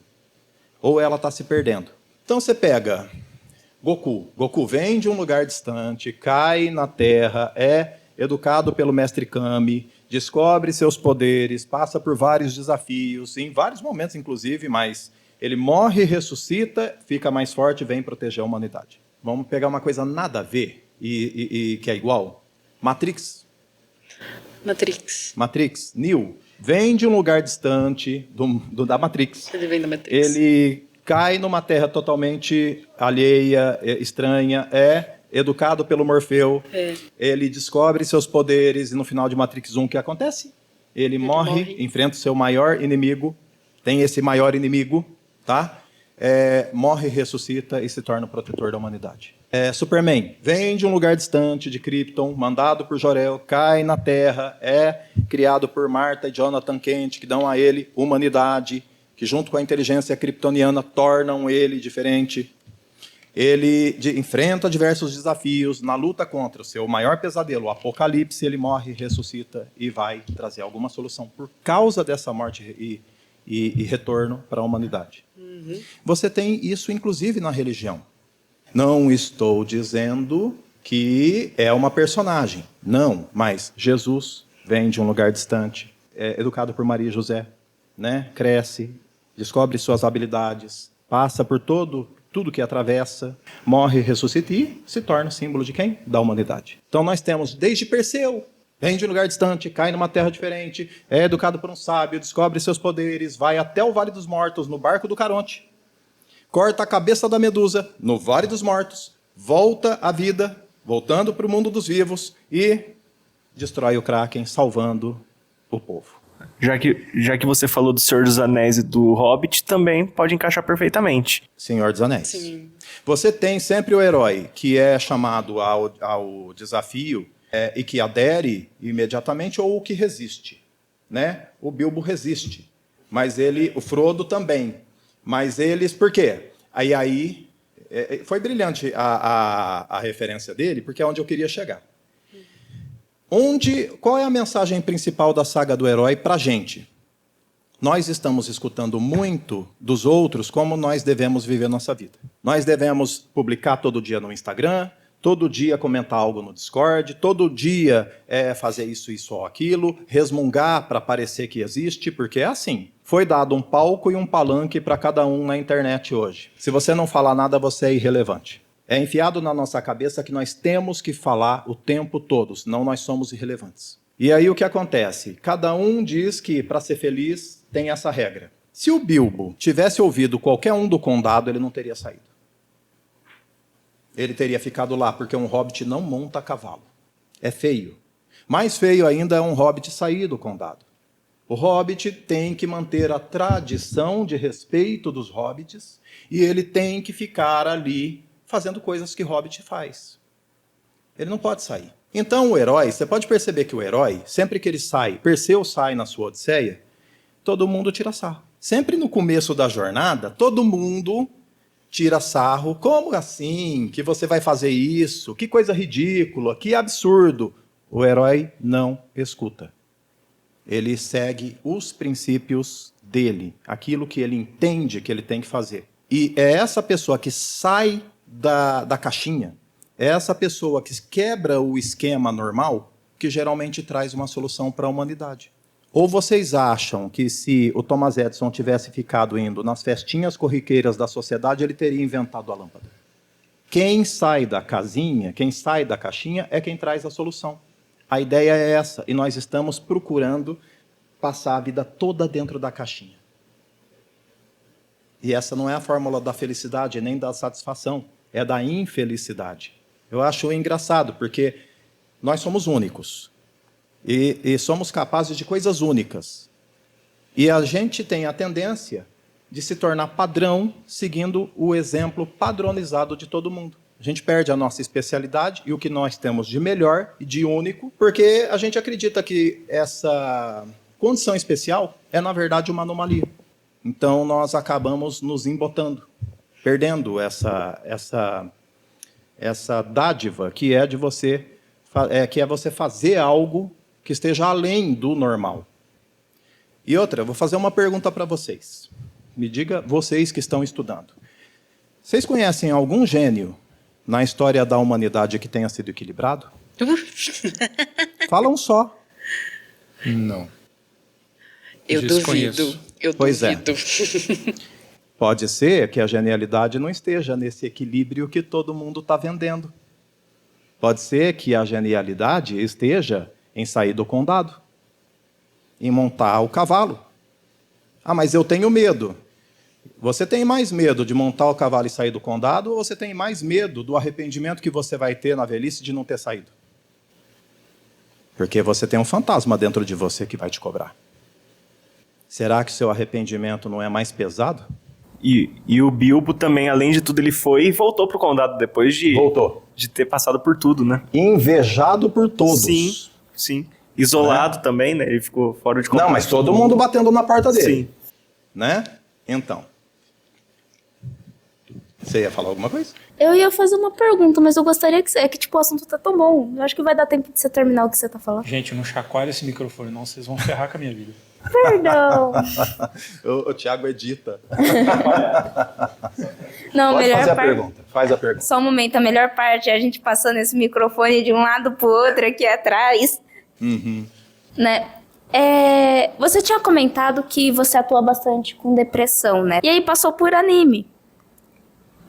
Ou ela está se perdendo. Então você pega Goku. Goku vem de um lugar distante, cai na Terra, é educado pelo mestre Kami, descobre seus poderes, passa por vários desafios, em vários momentos inclusive, mas ele morre, ressuscita, fica mais forte e vem proteger a humanidade. Vamos pegar uma coisa nada a ver e que é igual. Matrix. Neo vem de um lugar distante da Matrix. Ele vem da Matrix. Ele cai numa terra totalmente alheia, estranha, é educado pelo Morfeu. Ele descobre seus poderes e no final de Matrix 1 o que acontece? Ele morre, enfrenta o seu maior inimigo, tem esse maior inimigo, tá? Morre, ressuscita e se torna o protetor da humanidade. Superman vem de um lugar distante de Krypton, mandado por Jor-El, cai na Terra, é criado por Martha e Jonathan Kent, que dão a ele humanidade, que junto com a inteligência kryptoniana tornam ele diferente. Ele enfrenta diversos desafios, na luta contra o seu maior pesadelo, o Apocalipse, ele morre, ressuscita e vai trazer alguma solução por causa dessa morte e retorno para a humanidade. Você tem isso, inclusive, na religião. Não estou dizendo que é uma personagem, não, mas Jesus vem de um lugar distante, é educado por Maria e José, né? Cresce, descobre suas habilidades, passa por todo tudo que atravessa, morre, ressuscita e se torna símbolo de quem? Da humanidade. Então nós temos desde Perseu, vem de um lugar distante, cai numa terra diferente, é educado por um sábio, descobre seus poderes, vai até o Vale dos Mortos, no barco do Caronte, corta a cabeça da Medusa, no Vale dos Mortos, volta à vida, voltando para o mundo dos vivos e destrói o Kraken, salvando o povo. Já que você falou do Senhor dos Anéis e do Hobbit, também pode encaixar perfeitamente. Senhor dos Anéis. Sim. Você tem sempre o herói que é chamado ao desafio e que adere imediatamente ou o que resiste, né? O Bilbo resiste, mas o Frodo também. Mas eles, por quê? Aí foi brilhante a referência dele, porque é onde eu queria chegar. Qual é a mensagem principal da saga do herói para a gente? Nós estamos escutando muito dos outros como nós devemos viver nossa vida. Nós devemos publicar todo dia no Instagram, todo dia comentar algo no Discord, todo dia fazer isso ou aquilo, resmungar para parecer que existe, porque é assim. Foi dado um palco e um palanque para cada um na internet hoje. Se você não falar nada, você é irrelevante. É enfiado na nossa cabeça que nós temos que falar o tempo todo, senão nós somos irrelevantes. E aí o que acontece? Cada um diz que para ser feliz tem essa regra. Se o Bilbo tivesse ouvido qualquer um do condado, ele não teria saído. Ele teria ficado lá, porque um hobbit não monta a cavalo. É feio. Mais feio ainda é um hobbit sair do condado. O hobbit tem que manter a tradição de respeito dos hobbits e ele tem que ficar ali fazendo coisas que hobbit faz. Ele não pode sair. Então o herói, você pode perceber que o herói, sempre que ele sai, Perseu sai na sua Odisseia, todo mundo tira sarro. Sempre no começo da jornada, todo mundo tira sarro. Como assim? Que você vai fazer isso? Que coisa ridícula, que absurdo. O herói não escuta. Ele segue os princípios dele, aquilo que ele entende que ele tem que fazer. E é essa pessoa que sai da caixinha, é essa pessoa que quebra o esquema normal, que geralmente traz uma solução para a humanidade. Ou vocês acham que se o Thomas Edison tivesse ficado indo nas festinhas corriqueiras da sociedade, ele teria inventado a lâmpada? Quem sai da casinha, quem sai da caixinha, é quem traz a solução. A ideia é essa, e nós estamos procurando passar a vida toda dentro da caixinha. E essa não é a fórmula da felicidade, nem da satisfação, é da infelicidade. Eu acho engraçado, porque nós somos únicos. E somos capazes de coisas únicas. E a gente tem a tendência de se tornar padrão, seguindo o exemplo padronizado de todo mundo. A gente perde a nossa especialidade e o que nós temos de melhor e de único, porque a gente acredita que essa condição especial é, na verdade, uma anomalia. Então, nós acabamos nos embotando, perdendo essa dádiva que é de você, que é você fazer algo que esteja além do normal. E outra, eu vou fazer uma pergunta para vocês. Me diga, vocês que estão estudando. Vocês conhecem algum gênio na história da humanidade que tenha sido equilibrado? Fala um só. Não. Eu Desconheço. duvido. Eu Pois é. duvido. Pode ser que a genialidade não esteja nesse equilíbrio que todo mundo está vendendo. Pode ser que a genialidade esteja em sair do condado, em montar o cavalo. Ah, mas eu tenho medo. Você tem mais medo de montar o cavalo e sair do condado, ou você tem mais medo do arrependimento que você vai ter na velhice de não ter saído? Porque você tem um fantasma dentro de você que vai te cobrar. Será que seu arrependimento não é mais pesado? E o Bilbo também, além de tudo, ele foi e voltou pro condado depois de ter passado por tudo, né? Invejado por todos. Sim. Isolado também, né? Ele ficou fora de contato. Não, mas todo mundo batendo na porta dele. Sim. Né? Então. Você ia falar alguma coisa? Eu ia fazer uma pergunta, mas eu gostaria que... É que, tipo, o assunto tá tão bom. Eu acho que vai dar tempo de você terminar o que você tá falando. Gente, não chacoalha esse microfone, não. Vocês vão ferrar com a minha vida. Perdão. O Thiago edita. Não, Pode melhor fazer a parte... pergunta. Faz a pergunta. Só um momento, a melhor parte é a gente passando esse microfone de um lado pro outro aqui atrás. Uhum. Né? Você tinha comentado que você atua bastante com depressão, né? E aí passou por anime.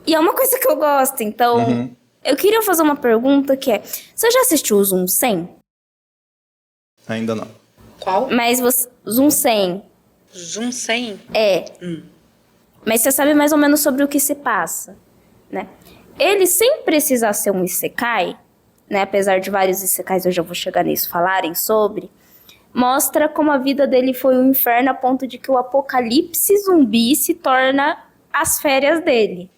E é uma coisa que eu gosto, então... Eu queria fazer uma pergunta que é... Você já assistiu o Zoom 100? Ainda não. Qual? Mas você... Zoom 100. Zoom 100? É. Mas você sabe mais ou menos sobre o que se passa, né? Ele, sem precisar ser um isekai, né? Apesar de vários isekais, eu já vou chegar nisso, falarem sobre... Mostra como a vida dele foi um inferno a ponto de que o apocalipse zumbi se torna as férias dele.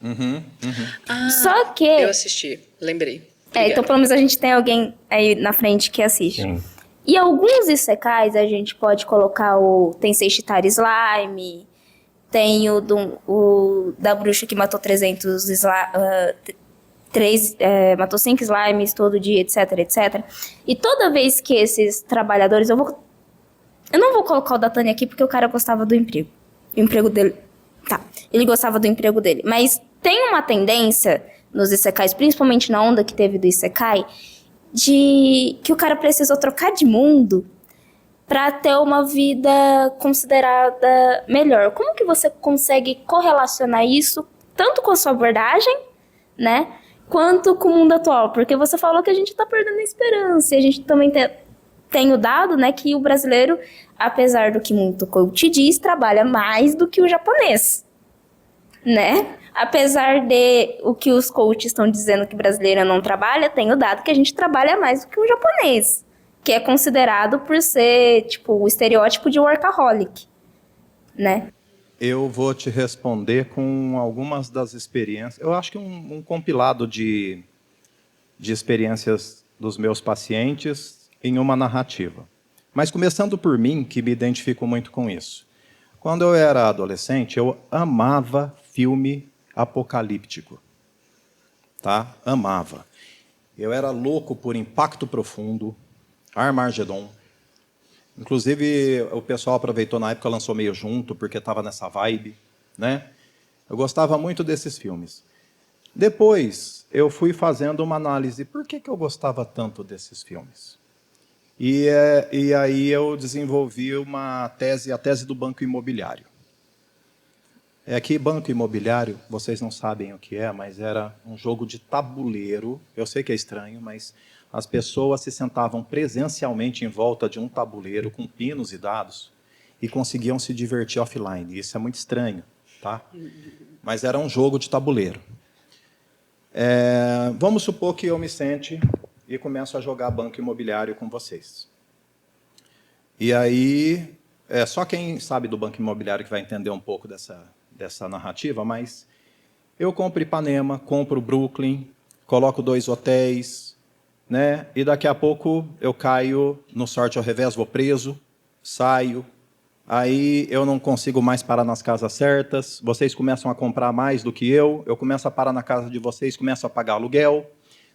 Só que... Eu assisti, lembrei. Obrigada. então pelo menos a gente tem alguém aí na frente que assiste. Sim. E alguns isekais a gente pode colocar o Tensei Shitara Slime, tem o da bruxa que matou 300 matou 5 slimes todo dia, etc, etc. E toda vez que esses trabalhadores... Eu não vou colocar o da Tânia aqui porque o cara gostava do emprego. O emprego dele... Tá, ele gostava do emprego dele. Mas tem uma tendência nos isekais, principalmente na onda que teve do isekai, de que o cara precisou trocar de mundo pra ter uma vida considerada melhor. Como que você consegue correlacionar isso tanto com a sua abordagem, né, quanto com o mundo atual? Porque você falou que a gente tá perdendo a esperança, e a gente também tem o dado, né, que o brasileiro, apesar do que muito coach diz, trabalha mais do que o japonês, né? Apesar de o que os coaches estão dizendo que brasileiro não trabalha, tem o dado que a gente trabalha mais do que o japonês, que é considerado por ser, tipo, o estereótipo de workaholic, né? Eu vou te responder com algumas das experiências. Eu acho que um compilado de experiências dos meus pacientes em uma narrativa. Mas começando por mim, que me identifico muito com isso. Quando eu era adolescente, eu amava filme apocalíptico. Tá? Amava. Eu era louco por Impacto Profundo, Armageddon. Inclusive, o pessoal aproveitou na época, lançou meio junto, porque estava nessa vibe, né? Eu gostava muito desses filmes. Depois, eu fui fazendo uma análise. Por que eu gostava tanto desses filmes? E aí eu desenvolvi uma tese, a tese do banco imobiliário. É que banco imobiliário, vocês não sabem o que é, mas era um jogo de tabuleiro. Eu sei que é estranho, mas as pessoas se sentavam presencialmente em volta de um tabuleiro com pinos e dados e conseguiam se divertir offline. Isso é muito estranho, tá? Mas era um jogo de tabuleiro. Vamos supor que eu me sente e começo a jogar banco imobiliário com vocês. E aí, só quem sabe do banco imobiliário que vai entender um pouco dessa narrativa, mas eu compro Ipanema, compro Brooklyn, coloco 2 hotéis, né? E daqui a pouco eu caio no sorte ao revés, vou preso, saio, aí eu não consigo mais parar nas casas certas, vocês começam a comprar mais do que eu começo a parar na casa de vocês, começo a pagar aluguel,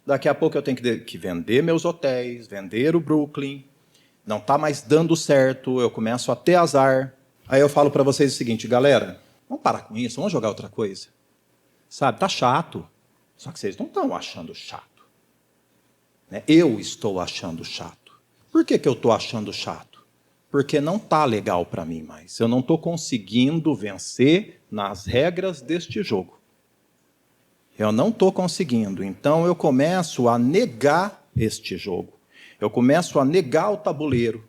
daqui a pouco eu tenho que vender meus hotéis, vender o Brooklyn, não está mais dando certo, eu começo a ter azar, aí eu falo para vocês o seguinte, galera, vamos parar com isso, vamos jogar outra coisa. Sabe, tá chato. Só que vocês não estão achando chato. Né? Eu estou achando chato. Por que eu estou achando chato? Porque não tá legal para mim mais. Eu não estou conseguindo vencer nas regras deste jogo. Eu não estou conseguindo. Então eu começo a negar este jogo. Eu começo a negar o tabuleiro,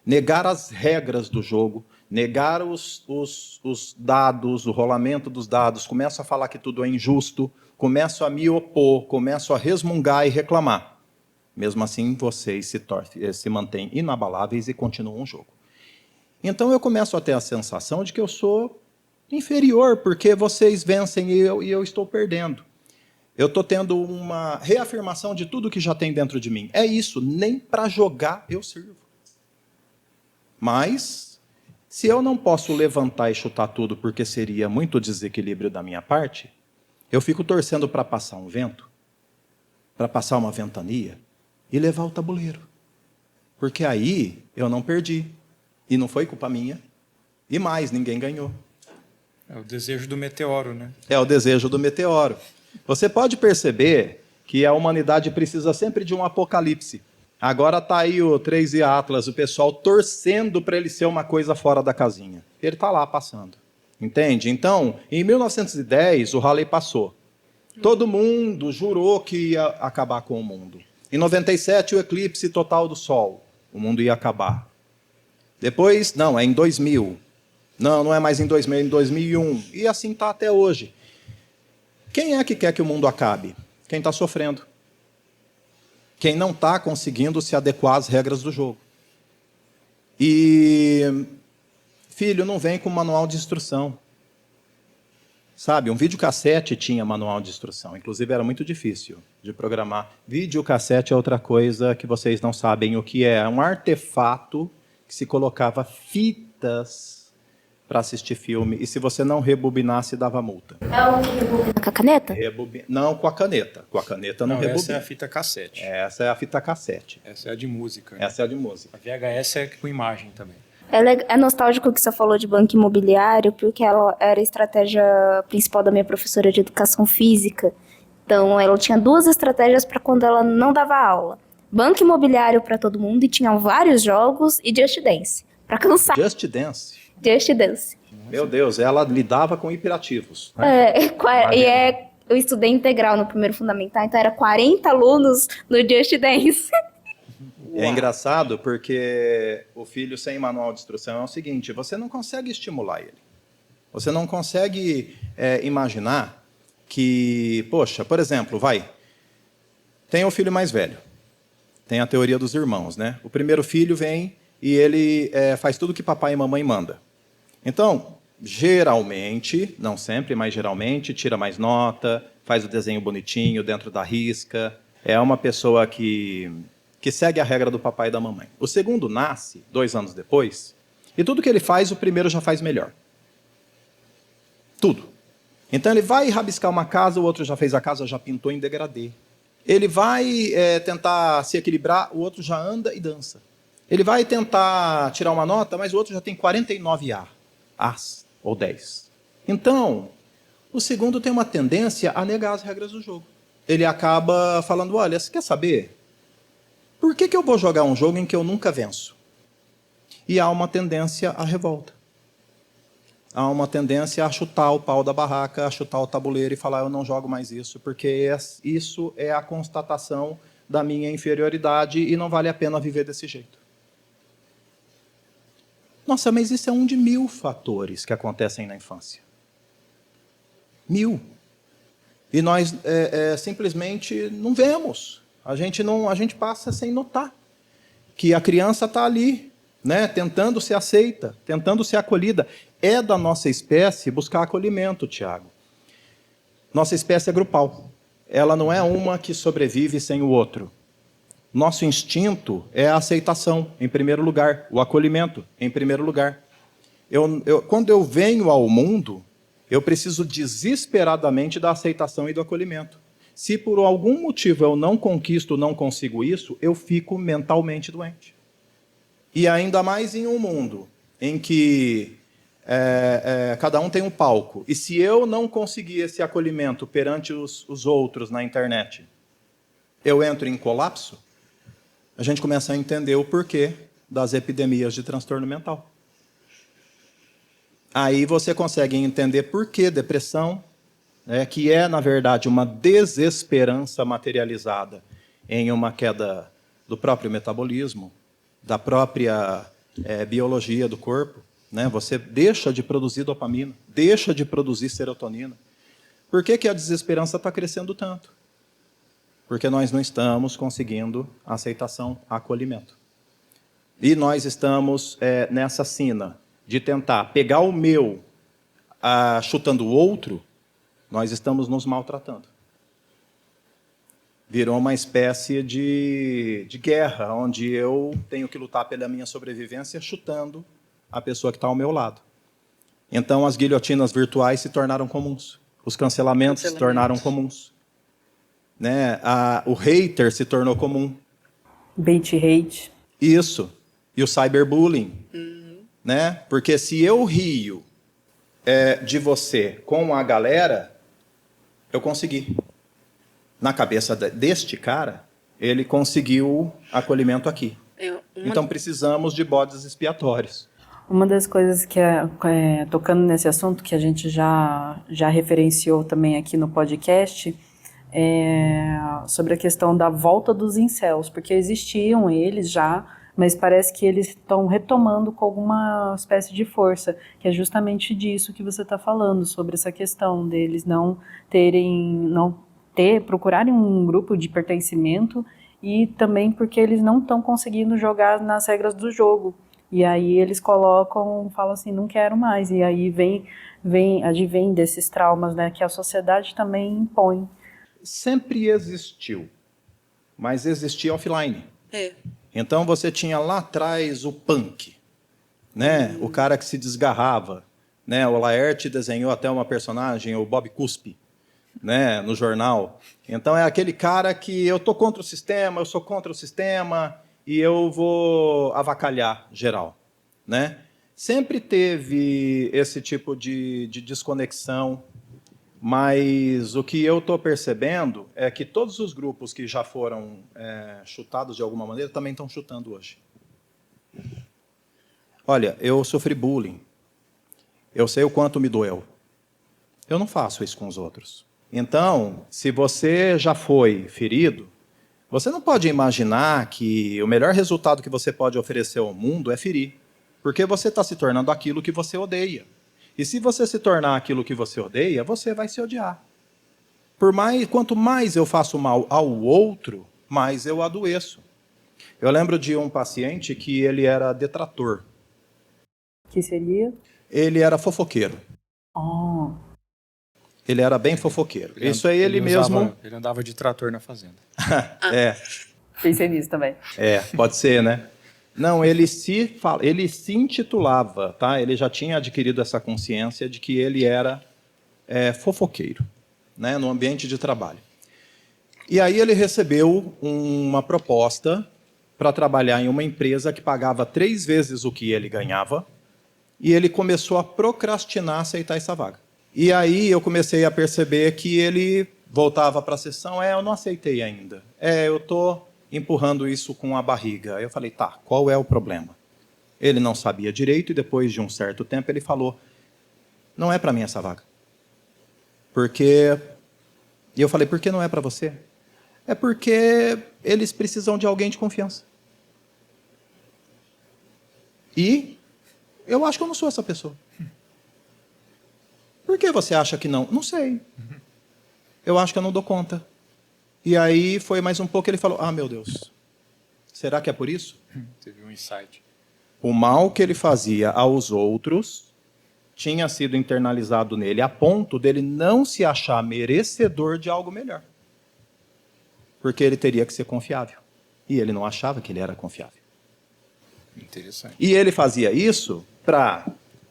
negar as regras do jogo, negar os dados, o rolamento dos dados, começo a falar que tudo é injusto, começo a me opor, começo a resmungar e reclamar. Mesmo assim, vocês se mantêm inabaláveis e continuam o jogo. Então eu começo a ter a sensação de que eu sou inferior, porque vocês vencem e eu estou perdendo. Eu estou tendo uma reafirmação de tudo que já tem dentro de mim. É isso, nem para jogar eu sirvo. Mas... se eu não posso levantar e chutar tudo porque seria muito desequilíbrio da minha parte, eu fico torcendo para passar um vento, para passar uma ventania e levar o tabuleiro. Porque aí eu não perdi. E não foi culpa minha. E mais, ninguém ganhou. É o desejo do meteoro, né? É o desejo do meteoro. Você pode perceber que a humanidade precisa sempre de um apocalipse. Agora está aí o 3i Atlas, o pessoal torcendo para ele ser uma coisa fora da casinha. Ele está lá passando. Entende? Então, em 1910, o Halley passou. Todo mundo jurou que ia acabar com o mundo. Em 97, o eclipse total do Sol. O mundo ia acabar. Depois, não, é em 2000. Não, não é mais em 2000, é em 2001. E assim está até hoje. Quem é que quer que o mundo acabe? Quem está sofrendo. Quem não está conseguindo se adequar às regras do jogo. E filho não vem com manual de instrução. Sabe, um videocassete tinha manual de instrução. Inclusive era muito difícil de programar. Videocassete é outra coisa que vocês não sabem o que é. É um artefato que se colocava fitas para assistir filme. E se você não rebobinasse, dava multa. É o que rebobina com a caneta? Não com a caneta. Com a caneta não rebobina. Essa é a fita cassete. Essa é a fita cassete. Essa é a de música. Essa é a de música. A VHS é com imagem também. É nostálgico que você falou de banco imobiliário, porque ela era a estratégia principal da minha professora de educação física. Então, ela tinha duas estratégias para quando ela não dava aula. Banco imobiliário para todo mundo e tinha vários jogos e Just Dance. Para cansar. Just Dance. Just Dance. Meu Deus, ela lidava com hiperativos. Né? Eu estudei integral no primeiro fundamental, então era 40 alunos no Just Dance. É engraçado porque o filho sem manual de instrução é o seguinte, você não consegue estimular ele. Você não consegue imaginar que, poxa, por exemplo, tem o filho mais velho, tem a teoria dos irmãos, né? O primeiro filho vem e ele faz tudo que papai e mamãe manda. Então, geralmente, não sempre, mas geralmente, tira mais nota, faz o desenho bonitinho dentro da risca, é uma pessoa que segue a regra do papai e da mamãe. O segundo nasce 2 anos depois, e tudo que ele faz, o primeiro já faz melhor. Tudo. Então ele vai rabiscar uma casa, o outro já fez a casa, já pintou em degradê. Ele vai tentar se equilibrar, o outro já anda e dança. Ele vai tentar tirar uma nota, mas o outro já tem 49 As ou 10. Então, o segundo tem uma tendência a negar as regras do jogo. Ele acaba falando, olha, você quer saber? Por que eu vou jogar um jogo em que eu nunca venço? E há uma tendência à revolta. Há uma tendência a chutar o pau da barraca, a chutar o tabuleiro e falar, eu não jogo mais isso, porque isso é a constatação da minha inferioridade e não vale a pena viver desse jeito. Nossa, mas isso é um de 1000 fatores que acontecem na infância. 1000. E nós simplesmente não vemos. A gente passa sem notar que a criança está ali, né, tentando ser aceita, tentando ser acolhida. É da nossa espécie buscar acolhimento, Tiago. Nossa espécie é grupal. Ela não é uma que sobrevive sem o outro. Nosso instinto é a aceitação, em primeiro lugar, o acolhimento, em primeiro lugar. Quando eu venho ao mundo, eu preciso desesperadamente da aceitação e do acolhimento. Se por algum motivo eu não conquisto, não consigo isso, eu fico mentalmente doente. E ainda mais em um mundo em que cada um tem um palco. E se eu não conseguir esse acolhimento perante os outros na internet, eu entro em colapso, a gente começa a entender o porquê das epidemias de transtorno mental. Aí você consegue entender por que depressão, que é, na verdade, uma desesperança materializada em uma queda do próprio metabolismo, da própria biologia do corpo. Né? Você deixa de produzir dopamina, deixa de produzir serotonina. Por que a desesperança está crescendo tanto? Porque nós não estamos conseguindo aceitação, acolhimento. E nós estamos nessa sina de tentar pegar o meu chutando o outro, nós estamos nos maltratando. Virou uma espécie de guerra, onde eu tenho que lutar pela minha sobrevivência chutando a pessoa que está ao meu lado. Então, as guilhotinas virtuais se tornaram comuns. Os cancelamentos se tornaram comuns. Né? O hater se tornou comum. Bait hate. Isso. E o cyberbullying. Né? Porque se eu rio de você com a galera, eu consegui. Na cabeça deste cara, ele conseguiu acolhimento aqui. Então precisamos de bodes expiatórios. Uma das coisas que, tocando nesse assunto, que a gente já referenciou também aqui no podcast, sobre a questão da volta dos incels, porque existiam eles já, mas parece que eles estão retomando com alguma espécie de força, que é justamente disso que você está falando, sobre essa questão deles procurarem um grupo de pertencimento, e também porque eles não estão conseguindo jogar nas regras do jogo. E aí eles falam assim, não quero mais. E aí advém desses traumas, né, que a sociedade também impõe. Sempre existiu, mas existia offline. É. Então você tinha lá atrás o punk, né? O cara que se desgarrava, né? O Laerte desenhou até uma personagem, o Bob Cuspe, né? No jornal. Então é aquele cara que eu tô contra o sistema, eu sou contra o sistema e eu vou avacalhar geral, né? Sempre teve esse tipo de desconexão, mas o que eu estou percebendo é que todos os grupos que já foram chutados de alguma maneira também estão chutando hoje. Olha, eu sofri bullying. Eu sei o quanto me doeu. Eu não faço isso com os outros. Então, se você já foi ferido, você não pode imaginar que o melhor resultado que você pode oferecer ao mundo é ferir. Porque você está se tornando aquilo que você odeia. E se você se tornar aquilo que você odeia, você vai se odiar. Quanto mais eu faço mal ao outro, mais eu adoeço. Eu lembro de um paciente que ele era detrator. Que seria? Ele era fofoqueiro. Oh. Ele era bem fofoqueiro. Isso é ele mesmo. Ele andava de trator na fazenda. Pensei nisso também. Pode ser, né? Não, ele se intitulava, tá? Ele já tinha adquirido essa consciência de que ele era fofoqueiro, né? No ambiente de trabalho. E aí ele recebeu uma proposta para trabalhar em uma empresa que pagava 3 vezes o que ele ganhava, e ele começou a procrastinar aceitar essa vaga. E aí eu comecei a perceber que ele voltava para a sessão, eu não aceitei ainda. Eu estou empurrando isso com a barriga. Eu falei, tá, qual é o problema? Ele não sabia direito e depois de um certo tempo ele falou, não é para mim essa vaga. E eu falei, por que não é para você? É porque eles precisam de alguém de confiança. E eu acho que eu não sou essa pessoa. Por que você acha que não? Não sei. Eu acho que eu não dou conta. E aí foi mais um pouco, ele falou, meu Deus, será que é por isso? Teve um insight. O mal que ele fazia aos outros tinha sido internalizado nele, a ponto dele não se achar merecedor de algo melhor. Porque ele teria que ser confiável. E ele não achava que ele era confiável. Interessante. E ele fazia isso para,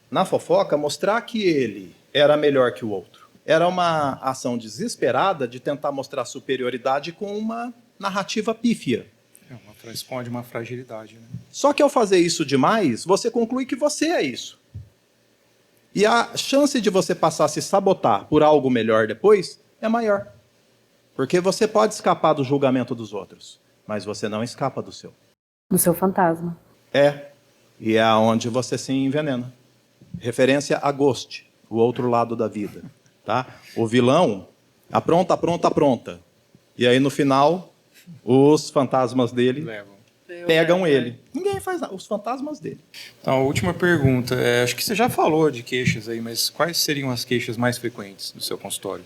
na fofoca, mostrar que ele era melhor que o outro. Era uma ação desesperada de tentar mostrar superioridade com uma narrativa pífia. Esconde uma fragilidade, né? Só que ao fazer isso demais, você conclui que você é isso. E a chance de você passar a se sabotar por algo melhor depois é maior. Porque você pode escapar do julgamento dos outros, mas você não escapa do seu. Do seu fantasma. E é aonde você se envenena. Referência a Ghost, o outro lado da vida. Tá? O vilão apronta. E aí no final, os fantasmas dele pegam ele. Ninguém faz nada, os fantasmas dele. Então, a última pergunta. Acho que você já falou de queixas aí, mas quais seriam as queixas mais frequentes do seu consultório?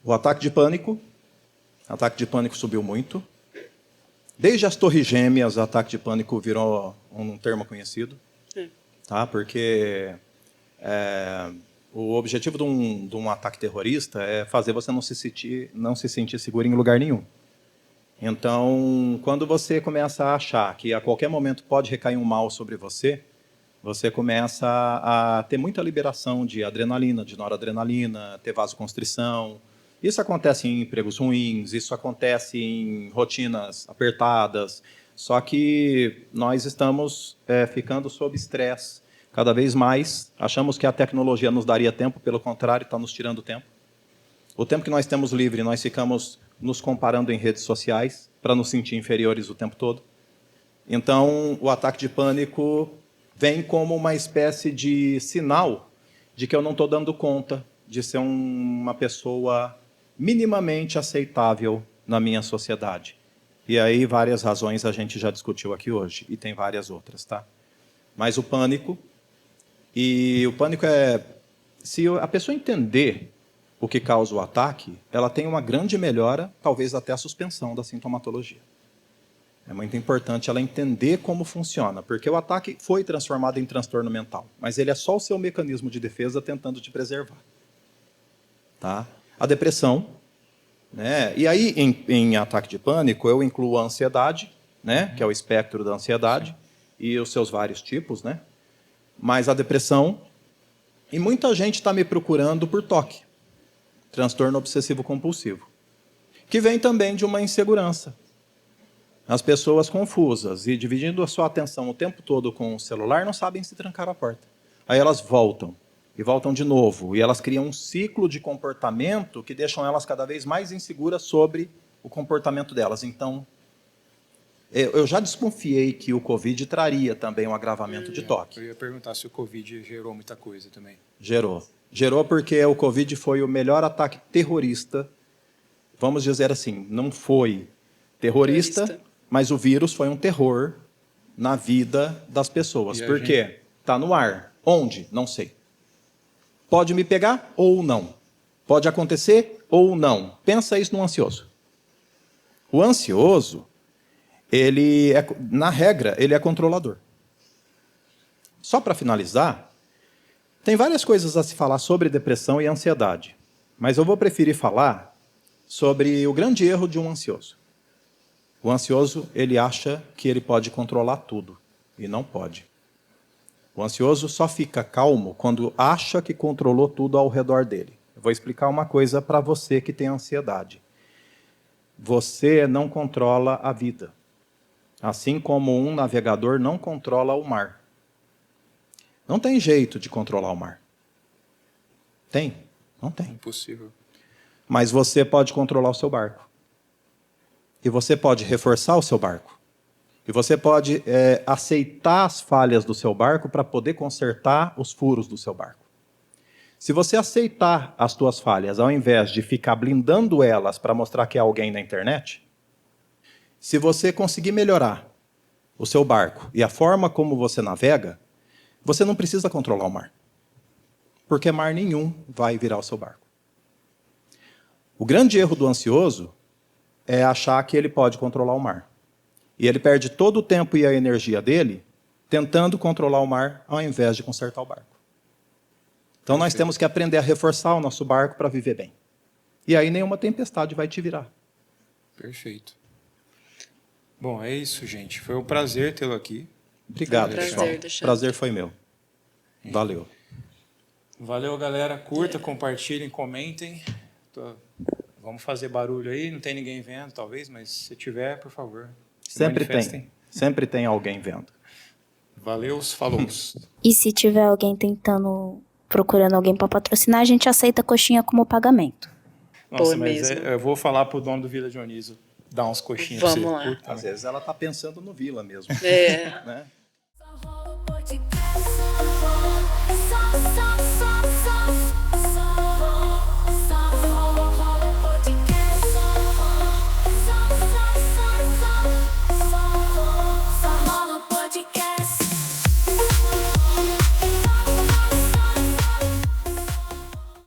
O ataque de pânico. O ataque de pânico subiu muito. Desde as torres gêmeas, o ataque de pânico virou um termo conhecido. Tá? Porque o objetivo de um ataque terrorista é fazer você não se sentir seguro em lugar nenhum. Então, quando você começa a achar que a qualquer momento pode recair um mal sobre você, você começa a ter muita liberação de adrenalina, de noradrenalina, ter vasoconstrição. Isso acontece em empregos ruins, isso acontece em rotinas apertadas, só que nós estamos ficando sob estresse cada vez mais. Achamos que a tecnologia nos daria tempo, pelo contrário, está nos tirando tempo. O tempo que nós temos livre, nós ficamos nos comparando em redes sociais para nos sentir inferiores o tempo todo. Então, o ataque de pânico vem como uma espécie de sinal de que eu não estou dando conta de ser uma pessoa minimamente aceitável na minha sociedade. E aí várias razões a gente já discutiu aqui hoje, e tem várias outras, tá? Mas o pânico é... Se a pessoa entender o que causa o ataque, ela tem uma grande melhora, talvez até a suspensão da sintomatologia. É muito importante ela entender como funciona, porque o ataque foi transformado em transtorno mental, mas ele é só o seu mecanismo de defesa tentando te preservar. Tá? A depressão, né? E aí em ataque de pânico eu incluo a ansiedade, né? Que é o espectro da ansiedade, e os seus vários tipos, né? Mas a depressão, e muita gente está me procurando por TOC, transtorno obsessivo compulsivo, que vem também de uma insegurança. As pessoas confusas e dividindo a sua atenção o tempo todo com o celular não sabem se trancar a porta. Aí elas voltam, e voltam de novo, e elas criam um ciclo de comportamento que deixam elas cada vez mais inseguras sobre o comportamento delas. Então, eu já desconfiei que o Covid traria também um agravamento de TOC. Eu ia perguntar se o Covid gerou muita coisa também. Gerou. Gerou porque o Covid foi o melhor ataque terrorista, vamos dizer assim, não foi terrorista. Mas o vírus foi um terror na vida das pessoas. Por quê? Está no ar. Onde? Não sei. Pode me pegar ou não. Pode acontecer ou não. Pensa isso no ansioso. O ansioso, na regra, ele é controlador. Só para finalizar, tem várias coisas a se falar sobre depressão e ansiedade. Mas eu vou preferir falar sobre o grande erro de um ansioso. O ansioso, ele acha que ele pode controlar tudo, e não pode. O ansioso só fica calmo quando acha que controlou tudo ao redor dele. Eu vou explicar uma coisa para você que tem ansiedade. Você não controla a vida, assim como um navegador não controla o mar. Não tem jeito de controlar o mar. Tem? Não tem. Impossível. Mas você pode controlar o seu barco. E você pode reforçar o seu barco. E você pode aceitar as falhas do seu barco para poder consertar os furos do seu barco. Se você aceitar as suas falhas, ao invés de ficar blindando elas para mostrar que é alguém na internet, se você conseguir melhorar o seu barco e a forma como você navega, você não precisa controlar o mar. Porque mar nenhum vai virar o seu barco. O grande erro do ansioso é achar que ele pode controlar o mar. E ele perde todo o tempo e a energia dele tentando controlar o mar ao invés de consertar o barco. Então nós temos que aprender a reforçar o nosso barco para viver bem. E aí nenhuma tempestade vai te virar. Perfeito. Bom, é isso, gente. Foi um prazer tê-lo aqui. Obrigado, Prazer, pessoal. Alexandre. Prazer foi meu. Valeu. Valeu, galera. Curta, compartilhem, comentem. Vamos fazer barulho aí. Não tem ninguém vendo, talvez, mas se tiver, por favor, se Sempre manifestem. tem. Sempre tem alguém vendo. Valeu, falou. E se tiver alguém procurando alguém para patrocinar, a gente aceita coxinha como pagamento. Nossa, Pô, mas mesmo. eu vou falar pro dono do Vila Dionísio dar uns coxinhas Vamos pra você. lá. Puta, Às vezes ela está pensando no Vila mesmo. É. Né?